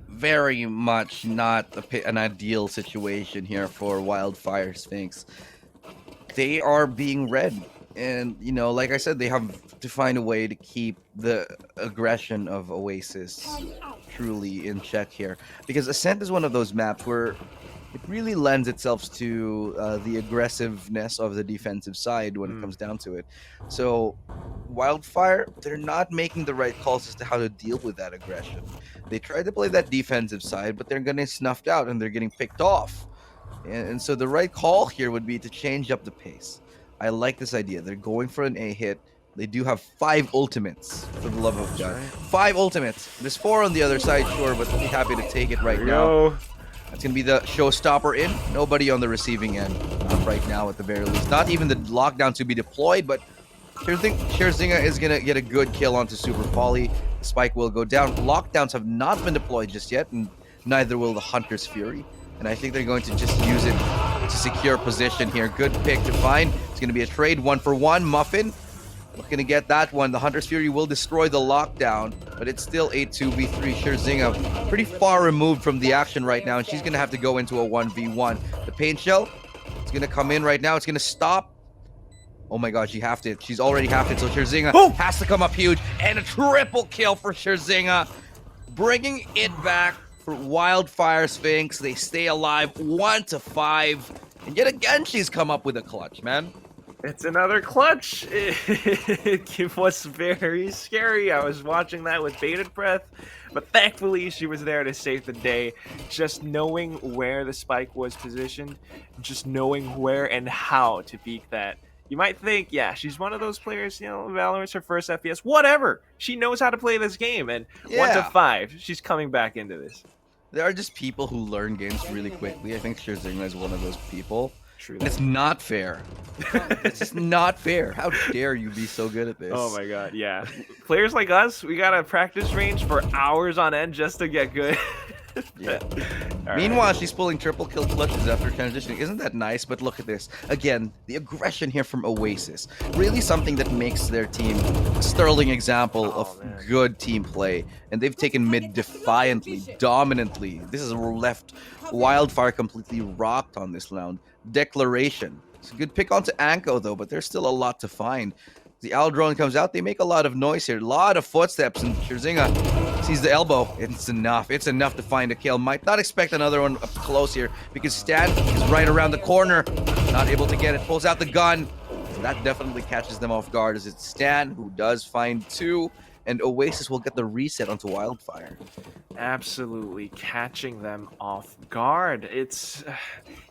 very much not an ideal situation here for Wildfire Sphinx. They are being read, and like I said, they have to find a way to keep the aggression of Oasis truly in check here, because Ascent is one of those maps where it really lends itself to the aggressiveness of the defensive side when it comes down to it. So Wildfire, they're not making the right calls as to how to deal with that aggression. They tried to play that defensive side, but they're getting snuffed out and they're getting picked off. And so the right call here would be to change up the pace. I like this idea. They're going for an A hit. They do have 5 ultimates, for the love of God. 5 ultimates. There's 4 on the other side, sure, but they'll be happy to take it right now. That's going to be the showstopper in. Nobody on the receiving end right now at the very least. Not even the lockdown to be deployed, but Scherzinger is going to get a good kill onto Super Poly. The spike will go down. Lockdowns have not been deployed just yet, and neither will the Hunter's Fury. And I think they're going to just use it to secure position here. Good pick to find. It's going to be a trade 1-for-1. Muffin looking to get that one. The Hunter's Fury will destroy the lockdown, but it's still a 2v3. Scherzinger pretty far removed from the action right now, and she's going to have to go into a 1v1. The paint shell, it's going to come in right now. It's going to stop. Oh my god, she halved it. She's already halved it, so Scherzinger has to come up huge. And a triple kill for Scherzinger, bringing it back for Wildfire Sphinx. They stay alive 1-5. And yet again, she's come up with a clutch, man. It's another clutch. It was very scary. I was watching that with bated breath, but thankfully she was there to save the day. Just knowing where the spike was positioned, just knowing where and how to peek that. You might think, yeah, she's one of those players, Valorant's her first FPS, whatever. She knows how to play this game, and 1-5, she's coming back into this. there are just people who learn games really quickly. I think Scherzinger is one of those people. True. And it's not fair. It's just not fair. How dare you be so good at this? Oh my god, yeah. Players like us, we got to practice range for hours on end just to get good. Yeah. All Meanwhile, right. she's pulling triple kill clutches after transitioning. Isn't that nice? But look at this. Again, the aggression here from Oasis. Really something that makes their team a sterling example of man. good team play. And they've taken mid defiantly, dominantly. This is left Wildfire completely rocked on this round. Declaration. It's a good pick onto Anko though, but there's still a lot to find. The Owl drone comes out. They make a lot of noise here. A lot of footsteps, and Scherzinger sees the elbow. It's enough. It's enough to find a kill. Might not expect another one up close here because Stan is right around the corner. Not able to get it. Pulls out the gun. So that definitely catches them off guard as it's Stan who does find two. And Oasis will get the reset onto Wildfire. Absolutely catching them off guard. It's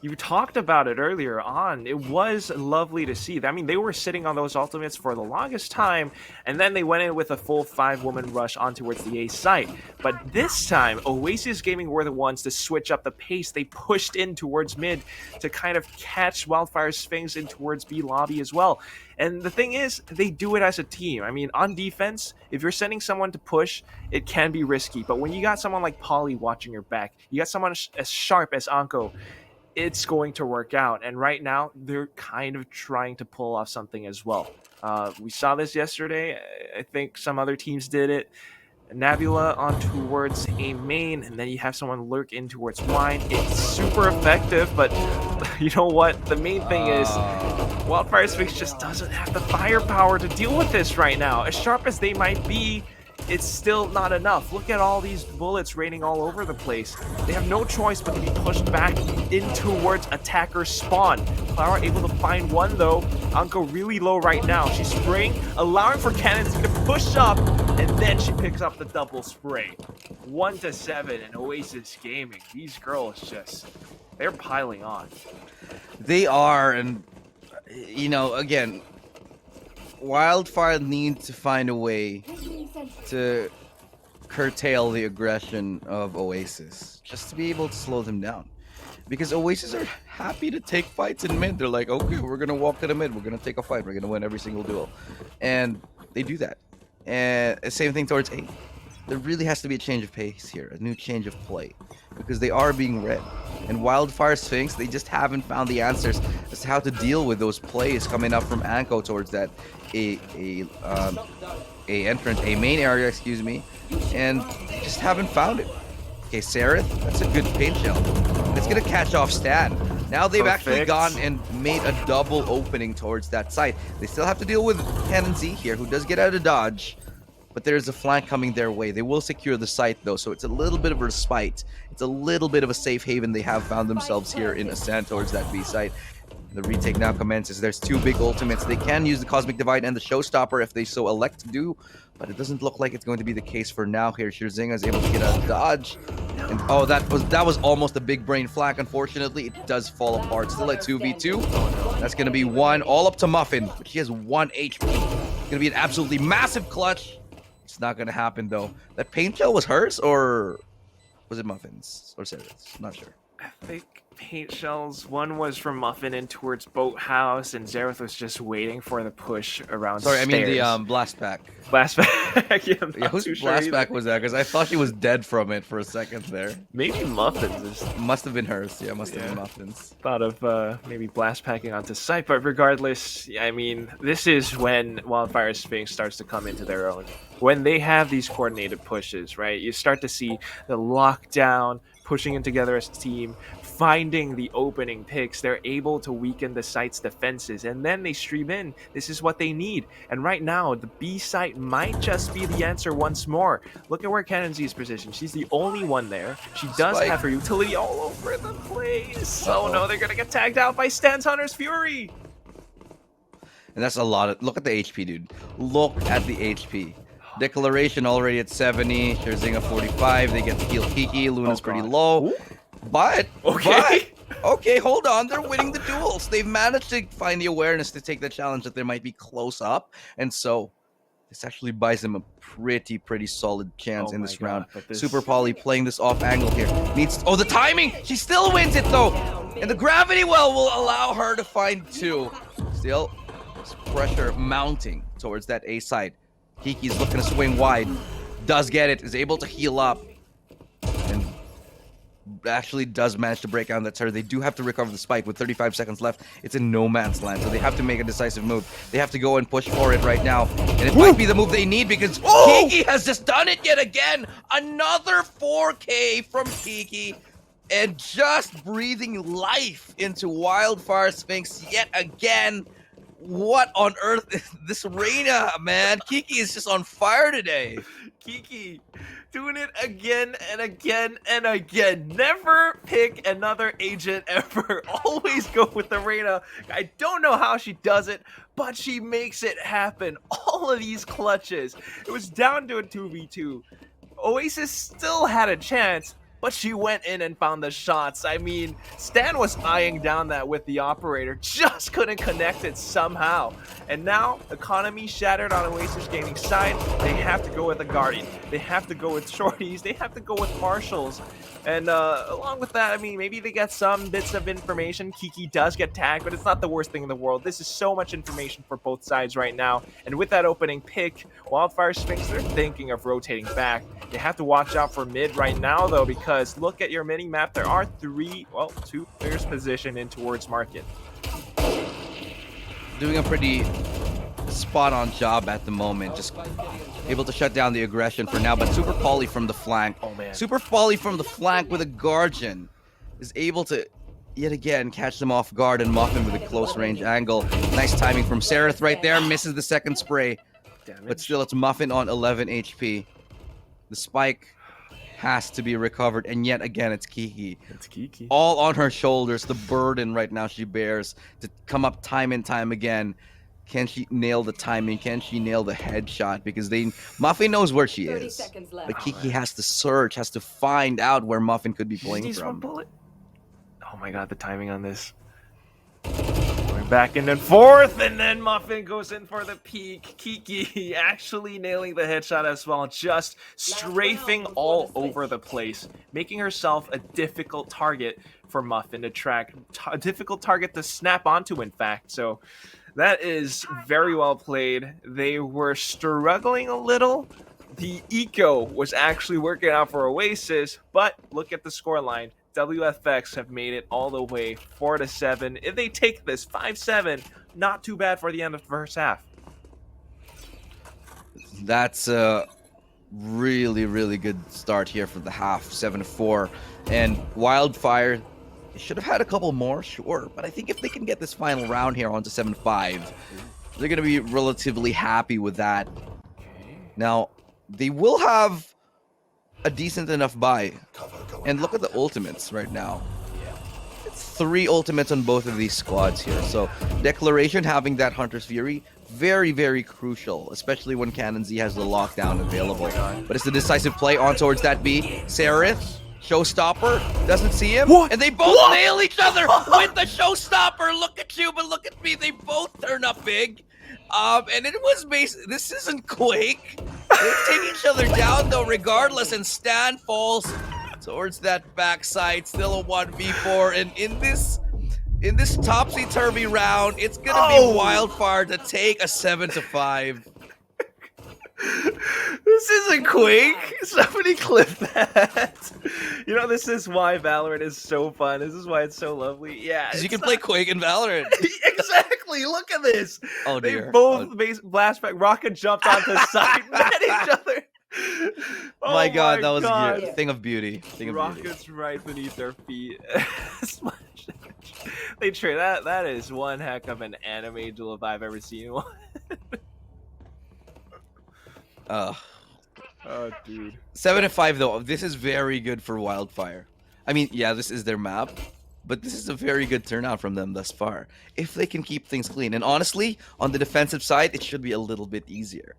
you talked about it earlier on. It was lovely to see. I mean, they were sitting on those ultimates for the longest time, and then they went in with a full 5-woman rush on towards the A site. But this time, Oasis Gaming were the ones to switch up the pace. They pushed in towards mid to kind of catch Wildfire Sphinx in towards B lobby as well. And the thing is, they do it as a team. I mean, on defense, if you're sending someone to push, it can be risky. But when you got someone like Polly watching your back, you got someone as sharp as Anko, it's going to work out. And right now, they're kind of trying to pull off something as well. We saw this yesterday. I think some other teams did it. Nebula on towards a main, and then you have someone lurk in towards wine. It's super effective, but you know what? The main thing is Wildfire Sphinx just doesn't have the firepower to deal with this right now. As sharp as they might be, it's still not enough. Look at all these bullets raining all over the place. They have no choice but to be pushed back in towards attacker spawn. Clara able to find one though. Anko really low right now. She's spraying, allowing for Cannons to push up, and then she picks up the double spray. 1-7 in Oasis Gaming. These girls just, they're piling on. They are, and you know, again, Wildfire needs to find a way to curtail the aggression of Oasis, just to be able to slow them down. Because Oasis are happy to take fights in mid. They're like, okay, we're going to walk to the mid. We're going to take a fight. We're going to win every single duel. And they do that. And same thing towards A. There really has to be a change of pace here, a new change of play. Because they are being read. And Wildfire Sphinx, they just haven't found the answers as to how to deal with those plays coming up from Anko towards that A main area, excuse me. And they just haven't found it. Okay, Sereth, that's a good paint shell. And it's going to catch off Stan. Now they've actually gone and made a double opening towards that site. They still have to deal with Cannon Z here, who does get out of dodge. But there's a flank coming their way. They will secure the site, though, so it's a little bit of a respite. It's a little bit of a safe haven they have found themselves here in Ascent towards that B site. The retake now commences. There's two big ultimates. They can use the Cosmic Divide and the Showstopper if they so elect to do, but it doesn't look like it's going to be the case for now here. Scherzinger is able to get a dodge. And oh, that was almost a big brain flank. Unfortunately, it does fall apart. Still at 2v2. That's going to be one all up to Muffin, but she has 1 HP. It's going to be an absolutely massive clutch. It's not going to happen, though. That paint shell was hers, or was it Muffin's? Or Sarah's? Not sure. I think paint shells. One was from Muffin in towards Boathouse, and Zareth was just waiting for the push around Sorry, stairs. I mean the blast pack. Blast back. Yeah, I'm Yeah, not whose too sure blast either. pack was that? Because I thought she was dead from it for a second there. Maybe Muffin's. Must have been hers. Yeah, must have Yeah. been Muffin's. Thought of maybe blast packing onto site, but regardless, I mean, this is when Wildfire Sphinx starts to come into their own. When they have these coordinated pushes, right? You start to see the lockdown, pushing in together as a team, finding the opening picks. They're able to weaken the site's defenses, and then they stream in. This is what they need. And right now, the B site might just be the answer once more. Look at where Cannon Z is positioned. She's the only one there. She does Spike. have her utility all over the place. Oh no, they're gonna get tagged out by Stan's Hunter's Fury. And that's a lot of... Look at the HP, dude. Look at the HP. Declaration already at 70. Scherzinger 45. They get to heal Kiki. Luna's pretty God. low. Ooh. But... Okay. Okay, hold on. They're winning the duels. They've managed to find the awareness to take the challenge that they might be close up. And so... This actually buys him a pretty solid chance Oh in my this God, round. but this- Super Polly playing this off angle here. Oh, the timing! She still wins it though! And the gravity well will allow her to find 2. Still, pressure mounting towards that A side. Kiki's looking to swing wide. Does get it, is able to heal up. And actually does manage to break out that turret. They do have to recover the spike with 35 seconds left. It's in no man's land, so they have to make a decisive move. They have to go and push for it right now. And it might be the move they need because Kiki has just done it yet again. Another 4K from Kiki. And just breathing life into Wildfire Sphinx yet again. What on earth is this Reina, man? Kiki is just on fire today. Kiki doing it again and again and again. Never pick another agent ever. Always go with the Reina. I don't know how she does it, but she makes it happen. All of these clutches. It was down to a 2v2. Oasis still had a chance, but she went in and found the shots. I mean, Stan was eyeing down that with the operator, just couldn't connect it somehow. And now, economy shattered on Oasis Gaming side. They have to go with the Guardian. They have to go with Shorties. They have to go with Marshals. And along with that, I mean, maybe they get some bits of information. Kiki does get tagged, but it's not the worst thing in the world. This is so much information for both sides right now. And with that opening pick, Wildfire Sphinx, they're thinking of rotating back. They have to watch out for mid right now, though, because look at your mini map. There are 2 players positioned in towards market. Doing a pretty spot-on job at the moment. Just able to shut down the aggression for now. But Super Polly from the flank. Oh, man. Super Polly from the flank with a Guardian is able to yet again catch them off guard and muff him with a close range angle. Nice timing from Sereth right there. Misses the second spray. But still, it's Muffin on 11 HP. The spike has to be recovered, and yet again, it's Kiki. It's Kiki. All on her shoulders, the burden right now she bears to come up time and time again. Can she nail the timing? Can she nail the headshot? Because Muffin knows where she 30 is. seconds left. But Kiki has to search, has to find out where Muffin could be She playing needs one from. bullet. Oh my God, the timing on this. Going back and then forth, and then Muffin goes in for the peek. Kiki actually nailing the headshot as well, just strafing all over the place, making herself a difficult target for Muffin to track, a difficult target to snap onto, in fact. So that is very well played. They were struggling a little. The eco was actually working out for Oasis, but look at the scoreline. WFX have made it all the way 4-7. If they take this 5-7, not too bad for the end of the first half. That's a really good start here for the half, 7-4. And Wildfire should have had a couple more, sure. But I think if they can get this final round here onto 7-5, they're going to be relatively happy with that. Now, they will have a decent enough buy. And look at the ultimates right now. It's 3 ultimates on both of these squads here. So Declaration having that Hunter's Fury, very crucial, especially when Cannon Z has the lockdown available. But it's the decisive play on towards that B. Sereth, Showstopper, doesn't see him. What? And they both nail each other with the Showstopper. Look at you, but look at me. They both turn up big. And it was this isn't Quake. They take each other down though regardless, and Stan falls towards that backside. Still a 1v4, and in this topsy-turvy round, it's gonna be Wildfire to take a 7-5. This isn't Quake. Somebody clip that. You know, this is why Valorant is so fun. This is why it's so lovely. Yeah, Because you can play Quake in Valorant. Exactly. Look at this. Oh dear. They both blast back. Rocket jumped onto the side, met each other. My God, that was God. a thing of beauty. Thing of beauty. Rockets right beneath their feet. They trade that. That is one heck of an anime duel if I've ever seen one. Oh, dude. 7-5 though. This is very good for Wildfire. I mean, yeah, this is their map, but this is a very good turnout from them thus far. If they can keep things clean, and honestly, on the defensive side, it should be a little bit easier,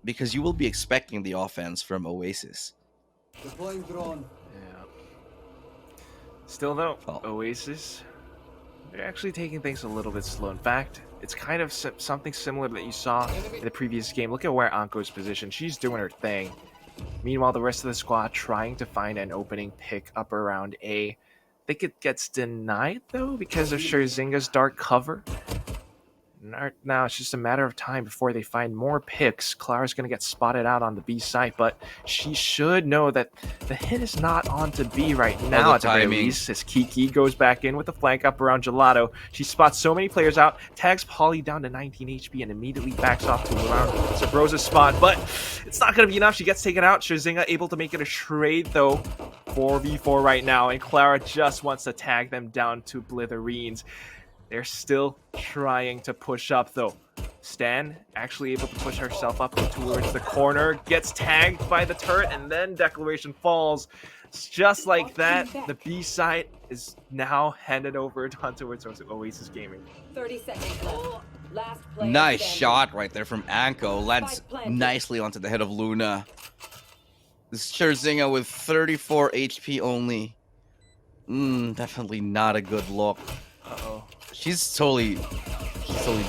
because you will be expecting the offense from Oasis. Deploying drone. Yeah. Still though, Oasis, they're actually taking things a little bit slow. In fact, it's kind of something similar that you saw in the previous game. Look at where Anko's positioned. She's doing her thing. Meanwhile, the rest of the squad trying to find an opening pick up around A. I think it gets denied, though, because of Scherzinga's dark cover. Now it's just a matter of time before they find more picks. Clara's going to get spotted out on the B site, but she should know that the hit is not on to B right now at the very least, as Kiki goes back in with the flank up around Gelato. She spots so many players out, tags Polly down to 19 HP, and immediately backs off to around Sabrosa's spot, but it's not going to be enough. She gets taken out. Scherzinga able to make it a trade, though. 4v4 right now, and Clara just wants to tag them down to Blitherines. They're still trying to push up, though. Stan actually able to push herself up towards the corner, gets tagged by the turret, and then Declaration falls. Just like that, the B site is now handed over towards Oasis Gaming. 30 seconds left. Last player Nice standing. shot right there from Anko. Lands nicely onto the head of Luna. This is Scherzinga with 34 HP only. Definitely not a good look. Uh-oh. She's totally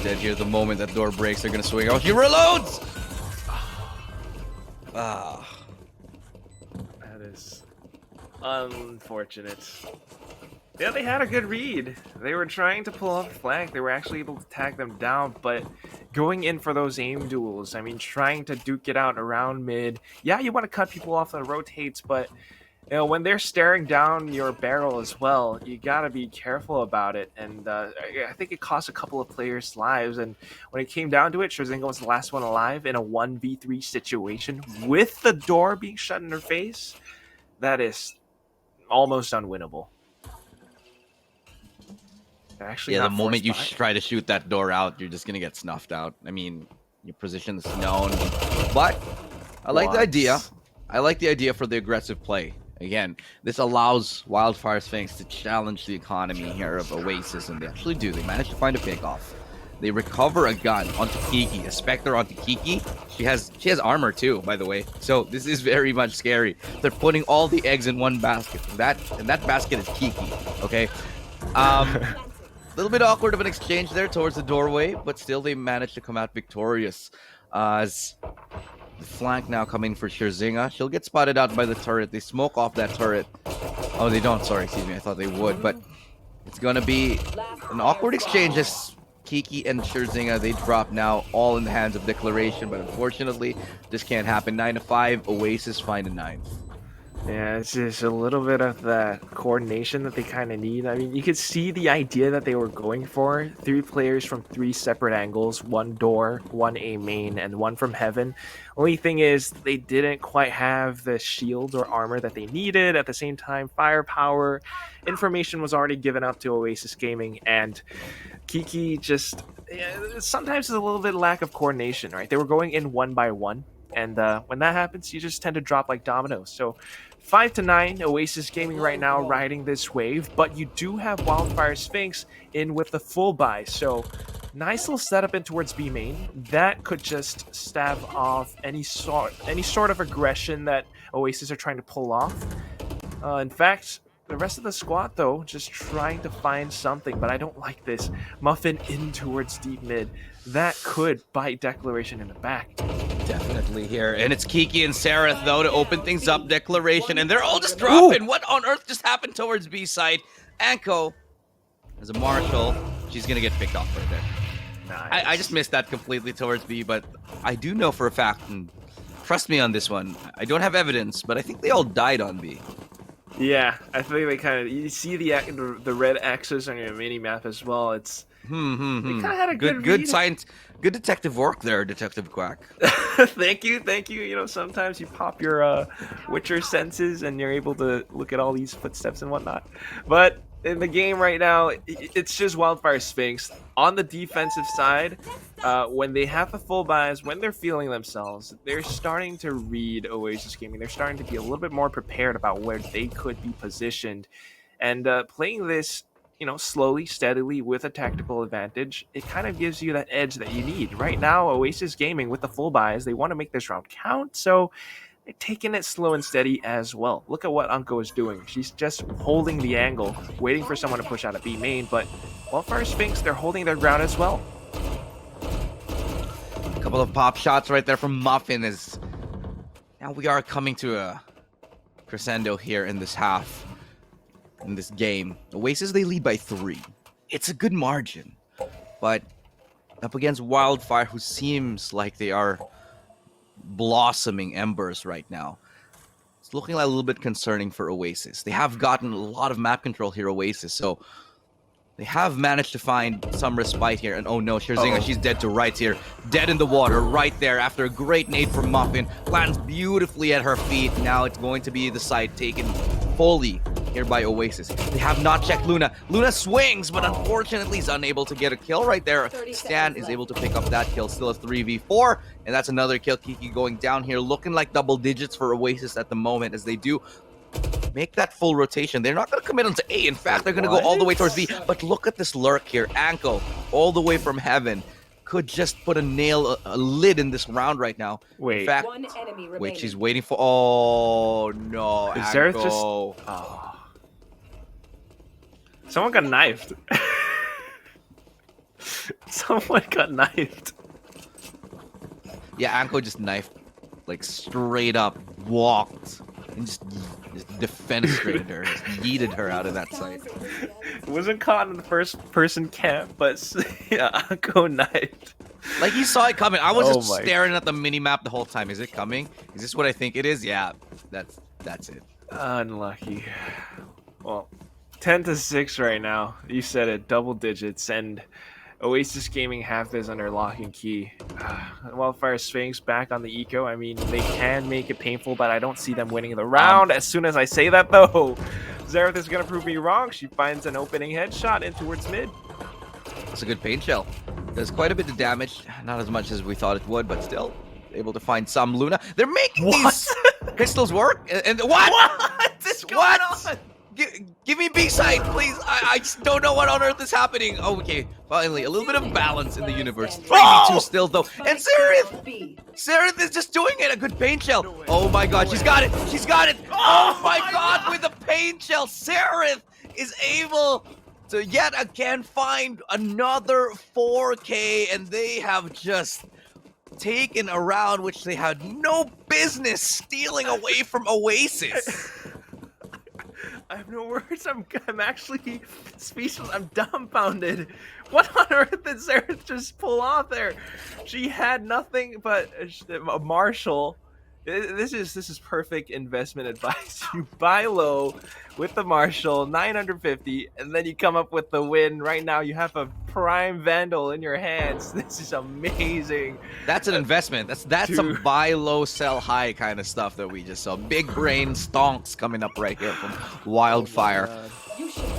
dead here. The moment that door breaks, they're gonna swing out. She reloads! Ah. That is unfortunate. Yeah, they had a good read. They were trying to pull off the flank. They were actually able to tag them down, but going in for those aim duels, I mean, trying to duke it out around mid. Yeah, you want to cut people off on rotates, but you know, when they're staring down your barrel as well, you gotta be careful about it. And I think it cost a couple of players' lives. And when it came down to it, Scherzinga was the last one alive in a 1v3 situation with the door being shut in her face. That is almost unwinnable. Actually, Yeah, the not moment you forced by. try to shoot that door out, you're just gonna get snuffed out. I mean, your position is known, but I like the idea. I like the idea for the aggressive play. Again, this allows Wildfire Sphinx to challenge the economy here of Oasis, and they actually do. They manage to find a pick-off. They recover a gun onto Kiki, a Spectre onto Kiki. She has armor too, by the way. So this is very much scary. They're putting all the eggs in one basket. That basket is Kiki. Okay. A little bit awkward of an exchange there towards the doorway, but still they managed to come out victorious. As the flank now coming for Scherzinga. She'll get spotted out by the turret. They smoke off that turret. Oh, they don't. Sorry, excuse me. I thought they would, but it's gonna be an awkward exchange as Kiki and Scherzinga, they drop now all in the hands of Declaration, but unfortunately, this can't happen. 9-5, Oasis find a 9. Yeah, it's just a little bit of that coordination that they kind of need. I mean, you could see the idea that they were going for. 3 players from 3 separate angles, 1 door, 1 A main, and 1 from heaven. Only thing is, they didn't quite have the shield or armor that they needed. At the same time, firepower, information was already given up to Oasis Gaming, and Kiki just... sometimes there's a little bit of lack of coordination, right? They were going in 1 by 1. And when that happens, you just tend to drop like dominoes. So 5-9, Oasis Gaming right now riding this wave, but you do have Wildfire Sphinx in with the full buy. So nice little setup in towards B main. That could just stab off any sort of aggression that Oasis are trying to pull off. In fact, the rest of the squad, though, just trying to find something, but I don't like this. Muffin in towards deep mid. That could bite Declaration in the back. Definitely here. And it's Kiki and Sarah, though, to open things up. Declaration, and they're all just dropping. Ooh. What on earth just happened towards B side? Anko, as a marshal, she's going to get picked off right there. Nice. I just missed that completely towards B, but I do know for a fact, and trust me on this one, I don't have evidence, but I think they all died on B. Yeah, I think they kind of... You see the red X's on your mini-map as well. It's... They kind of had a good science, good detective work there, Detective Quack. Thank you. You know, sometimes you pop your Witcher senses and you're able to look at all these footsteps and whatnot. But in the game right now, it's just Wildfire Sphinx. On the defensive side, when they have the full buys, when they're feeling themselves, they're starting to read Oasis Gaming. They're starting to be a little bit more prepared about where they could be positioned. And playing this, you know, slowly, steadily, with a tactical advantage, it kind of gives you that edge that you need. Right now, Oasis Gaming, with the full buys, they want to make this round count, so they're taking it slow and steady as well. Look at what Anko is doing. She's just holding the angle, waiting for someone to push out a B main, but Wildfire Sphinx, they're holding their ground as well. Couple of pop shots right there from Muffin as now we are coming to a crescendo here in this half, in this game. Oasis, they lead by 3. It's a good margin, but up against Wildfire, who seems like they are blossoming embers right now. It's looking like a little bit concerning for Oasis. They have gotten a lot of map control here, Oasis, so they have managed to find some respite here. And oh no, Scherzinger, she's dead to rights here. Dead in the water right there after a great nade from Muffin. Lands beautifully at her feet. Now it's going to be the side taken fully here by Oasis. They have not checked Luna. Luna swings, but unfortunately is unable to get a kill right there. Stan is able to pick up that kill. Still a 3v4, and that's another kill. Kiki going down here, looking like double digits for Oasis at the moment as they do make that full rotation. They're not going to commit onto A. In fact, they're going to go all the way towards B. But look at this lurk here. Anko, all the way from heaven, could just put a lid in this round right now. Wait. In fact, One enemy remaining. wait, she's waiting for... Oh, no, Is there just... Anko. Oh. Someone got knifed. Someone got knifed. Yeah, Anko just knifed, like, straight up, walked, and just defenestrated her, just yeeted her out of that site. It wasn't caught in the first person camp, but yeah, Aqua knifed. Like, he saw it coming. I was Oh just my. staring at the mini-map the whole time. Is it coming? Is this what I think it is? Yeah, that's it. Unlucky. Well, 10-6 right now. You said it, double digits, and Oasis Gaming have this under lock and key. Wildfire Sphinx back on the eco. I mean, they can make it painful, but I don't see them winning the round. As soon as I say that, though, Xerath is going to prove me wrong. She finds an opening headshot in towards mid. It's a good paint shell. Does quite a bit of damage. Not as much as we thought it would, but still able to find some Luna. They're making these pistols work. And what? What is going on? Give me B-side, please. I just don't know what on earth is happening. Okay, finally, a little bit of balance in the universe. 3v2 still, though. And Xerath is just doing it. A good paint shell. Oh my god, she's got it. She's got it. Oh my god, with the paint shell, Xerath is able to yet again find another 4K, and they have just taken a round which they had no business stealing away from Oasis. I have no words. I'm actually speechless. I'm dumbfounded. What on earth did Sarah just pull off there? She had nothing but a Marshall. This is perfect investment advice. You buy low with the Marshall, 950, and then you come up with the win. Right now, you have a prime Vandal in your hands. This is amazing. That's an investment. That's some buy low, sell high kind of stuff that we just saw. Big brain stonks coming up right here from Wildfire.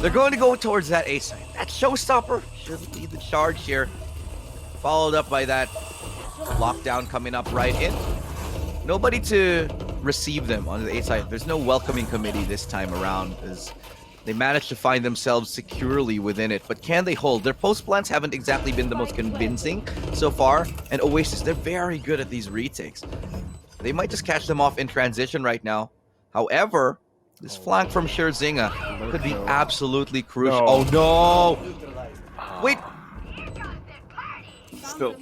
They're going to go towards that A side. That showstopper should lead the charge here. Followed up by that lockdown coming up right in. Nobody to receive them on the A side. There's no welcoming committee this time around as they managed to find themselves securely within it. But can they hold? Their post plans haven't exactly been the most convincing so far. And Oasis, they're very good at these retakes. They might just catch them off in transition right now. However, this flank from Scherzinger could be absolutely crucial. No. Oh no! Wait! Still,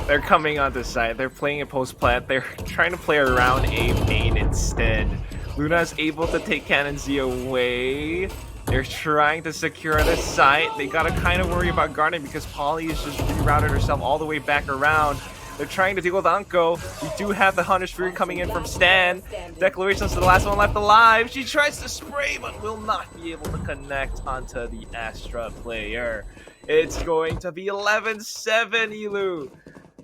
they're coming on this side. They're playing a post plant. They're trying to play around A main instead. Luna's able to take Cannon Z away. They're trying to secure the site. They gotta kind of worry about Garden because Polly has just rerouted herself all the way back around. They're trying to deal with Anko. We do have the Hunter's Fury coming in from Stan. Declarations to the last one left alive. She tries to spray, but will not be able to connect onto the Astra player. It's going to be 11-7, Elu.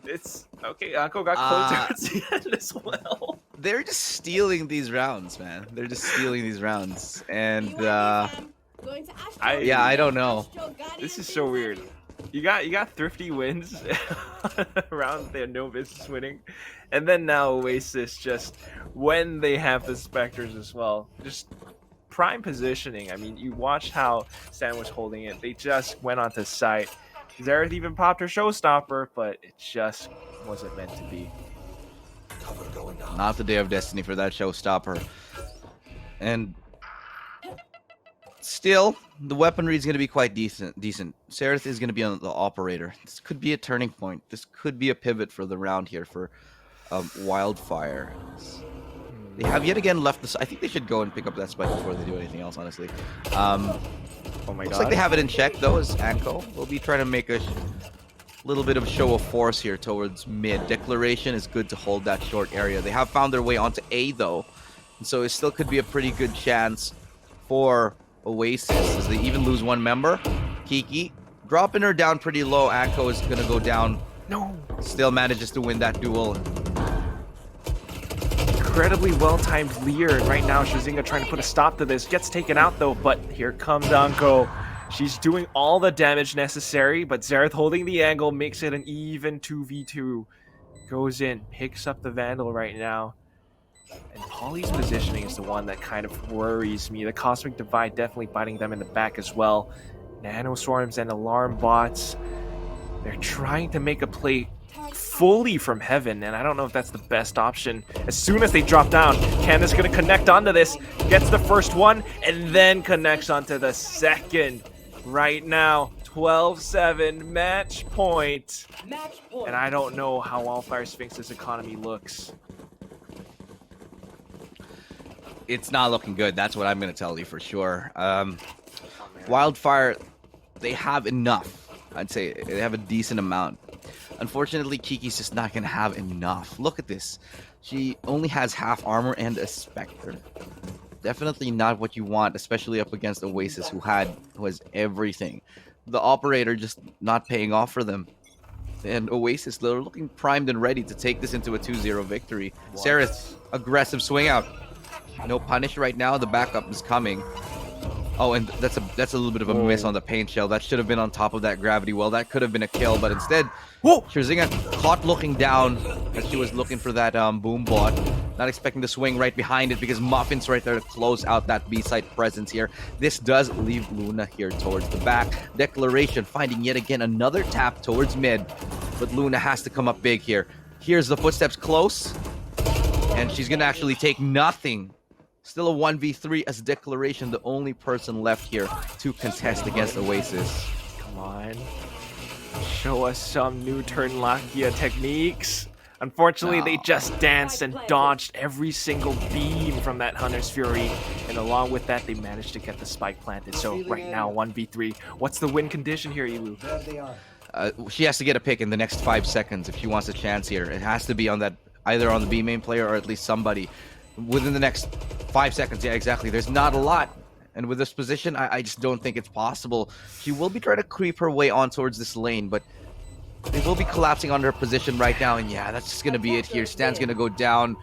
It's okay. Anko got closer at the end as well. They're just stealing these rounds, man. They're just stealing these rounds. And I don't know. This is so weird. You got thrifty wins around they had no business winning, and then now Oasis just when they have the Spectres as well, just prime positioning. I mean, you watched how Stan was holding it. They just went onto site. Xerath even popped her showstopper, but it just wasn't meant to be. Not the day of destiny for that showstopper. And Still, the weaponry is going to be quite decent. Sereth is going to be on the operator. This could be a turning point. This could be a pivot for the round here for Wildfire. They have yet again left the. I think they should go and pick up that spike before they do anything else, honestly. Oh my Looks god. like they have it in check, though, as Anko will be trying to make a little bit of show of force here towards mid. Declaration is good to hold that short area. They have found their way onto A, though. And so it still could be a pretty good chance for Oasis as they even lose one member. Kiki dropping her down pretty low. Anko is going to go down. No. Still manages to win that duel. Incredibly well-timed Lear, and right now Shazinga trying to put a stop to this. Gets taken out though, but here comes Anko. She's doing all the damage necessary, but Xerath holding the angle makes it an even 2v2. Goes in, picks up the Vandal right now. And Polly's positioning is the one that kind of worries me. The Cosmic Divide definitely biting them in the back as well. Nano Swarms and Alarm Bots. They're trying to make a play fully from heaven, and I don't know if that's the best option. As soon as they drop down, Candace gonna connect onto this, gets the first one, and then connects onto the second. Right now, 12-7, match point. Match point. And I don't know how Wildfire Sphinx's economy looks. It's not looking good. That's what I'm going to tell you for sure. Wildfire, they have enough. I'd say they have a decent amount. Unfortunately, Kiki's just not going to have enough. Look at this. She only has half armor and a Spectre. Definitely not what you want, especially up against Oasis, who has everything. The operator just not paying off for them. And Oasis, they're looking primed and ready to take this into a 2-0 victory. Sereth, aggressive swing out. No punish right now. The backup is coming. Oh, and that's a little bit of a miss on the paint shell. That should have been on top of that gravity well. That could have been a kill, but instead, Shazinga caught looking down as she was looking for that boom bot. Not expecting to swing right behind it because Muffin's right there to close out that B-side presence here. This does leave Luna here towards the back. Declaration finding yet again another tap towards mid, but Luna has to come up big here. Here's the footsteps close, and she's gonna actually take nothing. Still a 1v3 as Declaration, the only person left here to contest against Oasis. Come on. Show us some new turn Lakia techniques. Unfortunately, they just danced and dodged every single beam from that Hunter's Fury. And along with that, they managed to get the spike planted. So right now, 1v3. What's the win condition here, Elu? There they are. She has to get a pick in the next 5 seconds if she wants a chance here. It has to be on that, either on the B main player or at least somebody within the next 5 seconds. Yeah, exactly. There's not a lot. And with this position, I just don't think it's possible. She will be trying to creep her way on towards this lane, but they will be collapsing on her position right now. And yeah, that's just going to be it here. Stan's going to go down.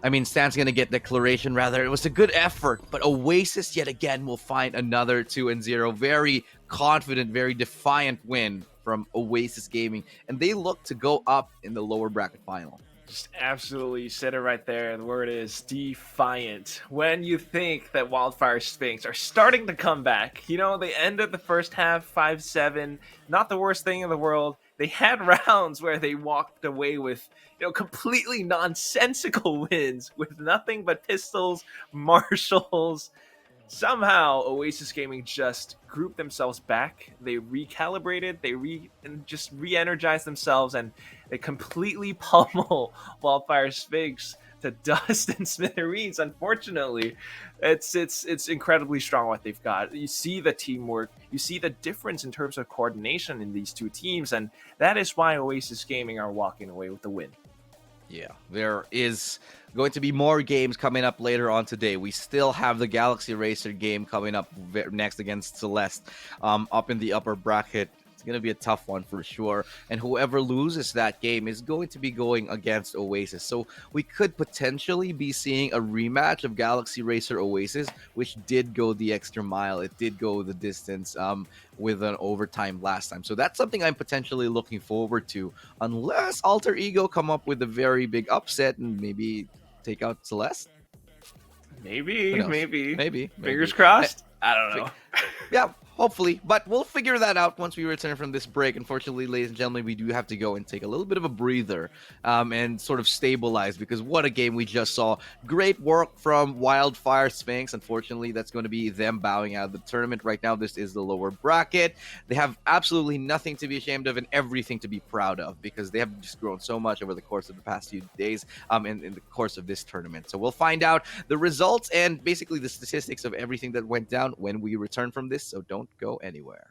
I mean, Stan's going to get Declaration, rather. It was a good effort, but Oasis yet again will find another 2-0. Very confident, very defiant win from Oasis Gaming. And they look to go up in the lower bracket final. Just absolutely said it right there. The word is defiant. When you think that Wildfire Sphinx are starting to come back, you know, they ended the first half 5-7. Not the worst thing in the world. They had rounds where they walked away with, you know, completely nonsensical wins with nothing but pistols, marshals. Somehow, Oasis Gaming just grouped themselves back. They recalibrated, just re-energized themselves, and they completely pummel Wildfire Sphinx to dust and smithereens. Unfortunately, it's incredibly strong what they've got. You see the teamwork, you see the difference in terms of coordination in these two teams, and that is why Oasis Gaming are walking away with the win. Yeah, there is going to be more games coming up later on today. We still have the Galaxy Racer game coming up next against Celeste up in the upper bracket. It's going to be a tough one for sure. And whoever loses that game is going to be going against Oasis. So we could potentially be seeing a rematch of Galaxy Racer Oasis, which did go the extra mile. It did go the distance with an overtime last time. So that's something I'm potentially looking forward to, unless Alter Ego come up with a very big upset and maybe take out Celeste. Maybe. Fingers crossed. I don't know. Yeah, hopefully. But we'll figure that out once we return from this break. Unfortunately, ladies and gentlemen, we do have to go and take a little bit of a breather and sort of stabilize, because what a game we just saw. Great work from Wildfire Sphinx. Unfortunately, that's going to be them bowing out of the tournament. Right now, this is the lower bracket. They have absolutely nothing to be ashamed of and everything to be proud of, because they have just grown so much over the course of the past few days in the course of this tournament. So we'll find out the results and basically the statistics of everything that went down when we return from this, so don't go anywhere.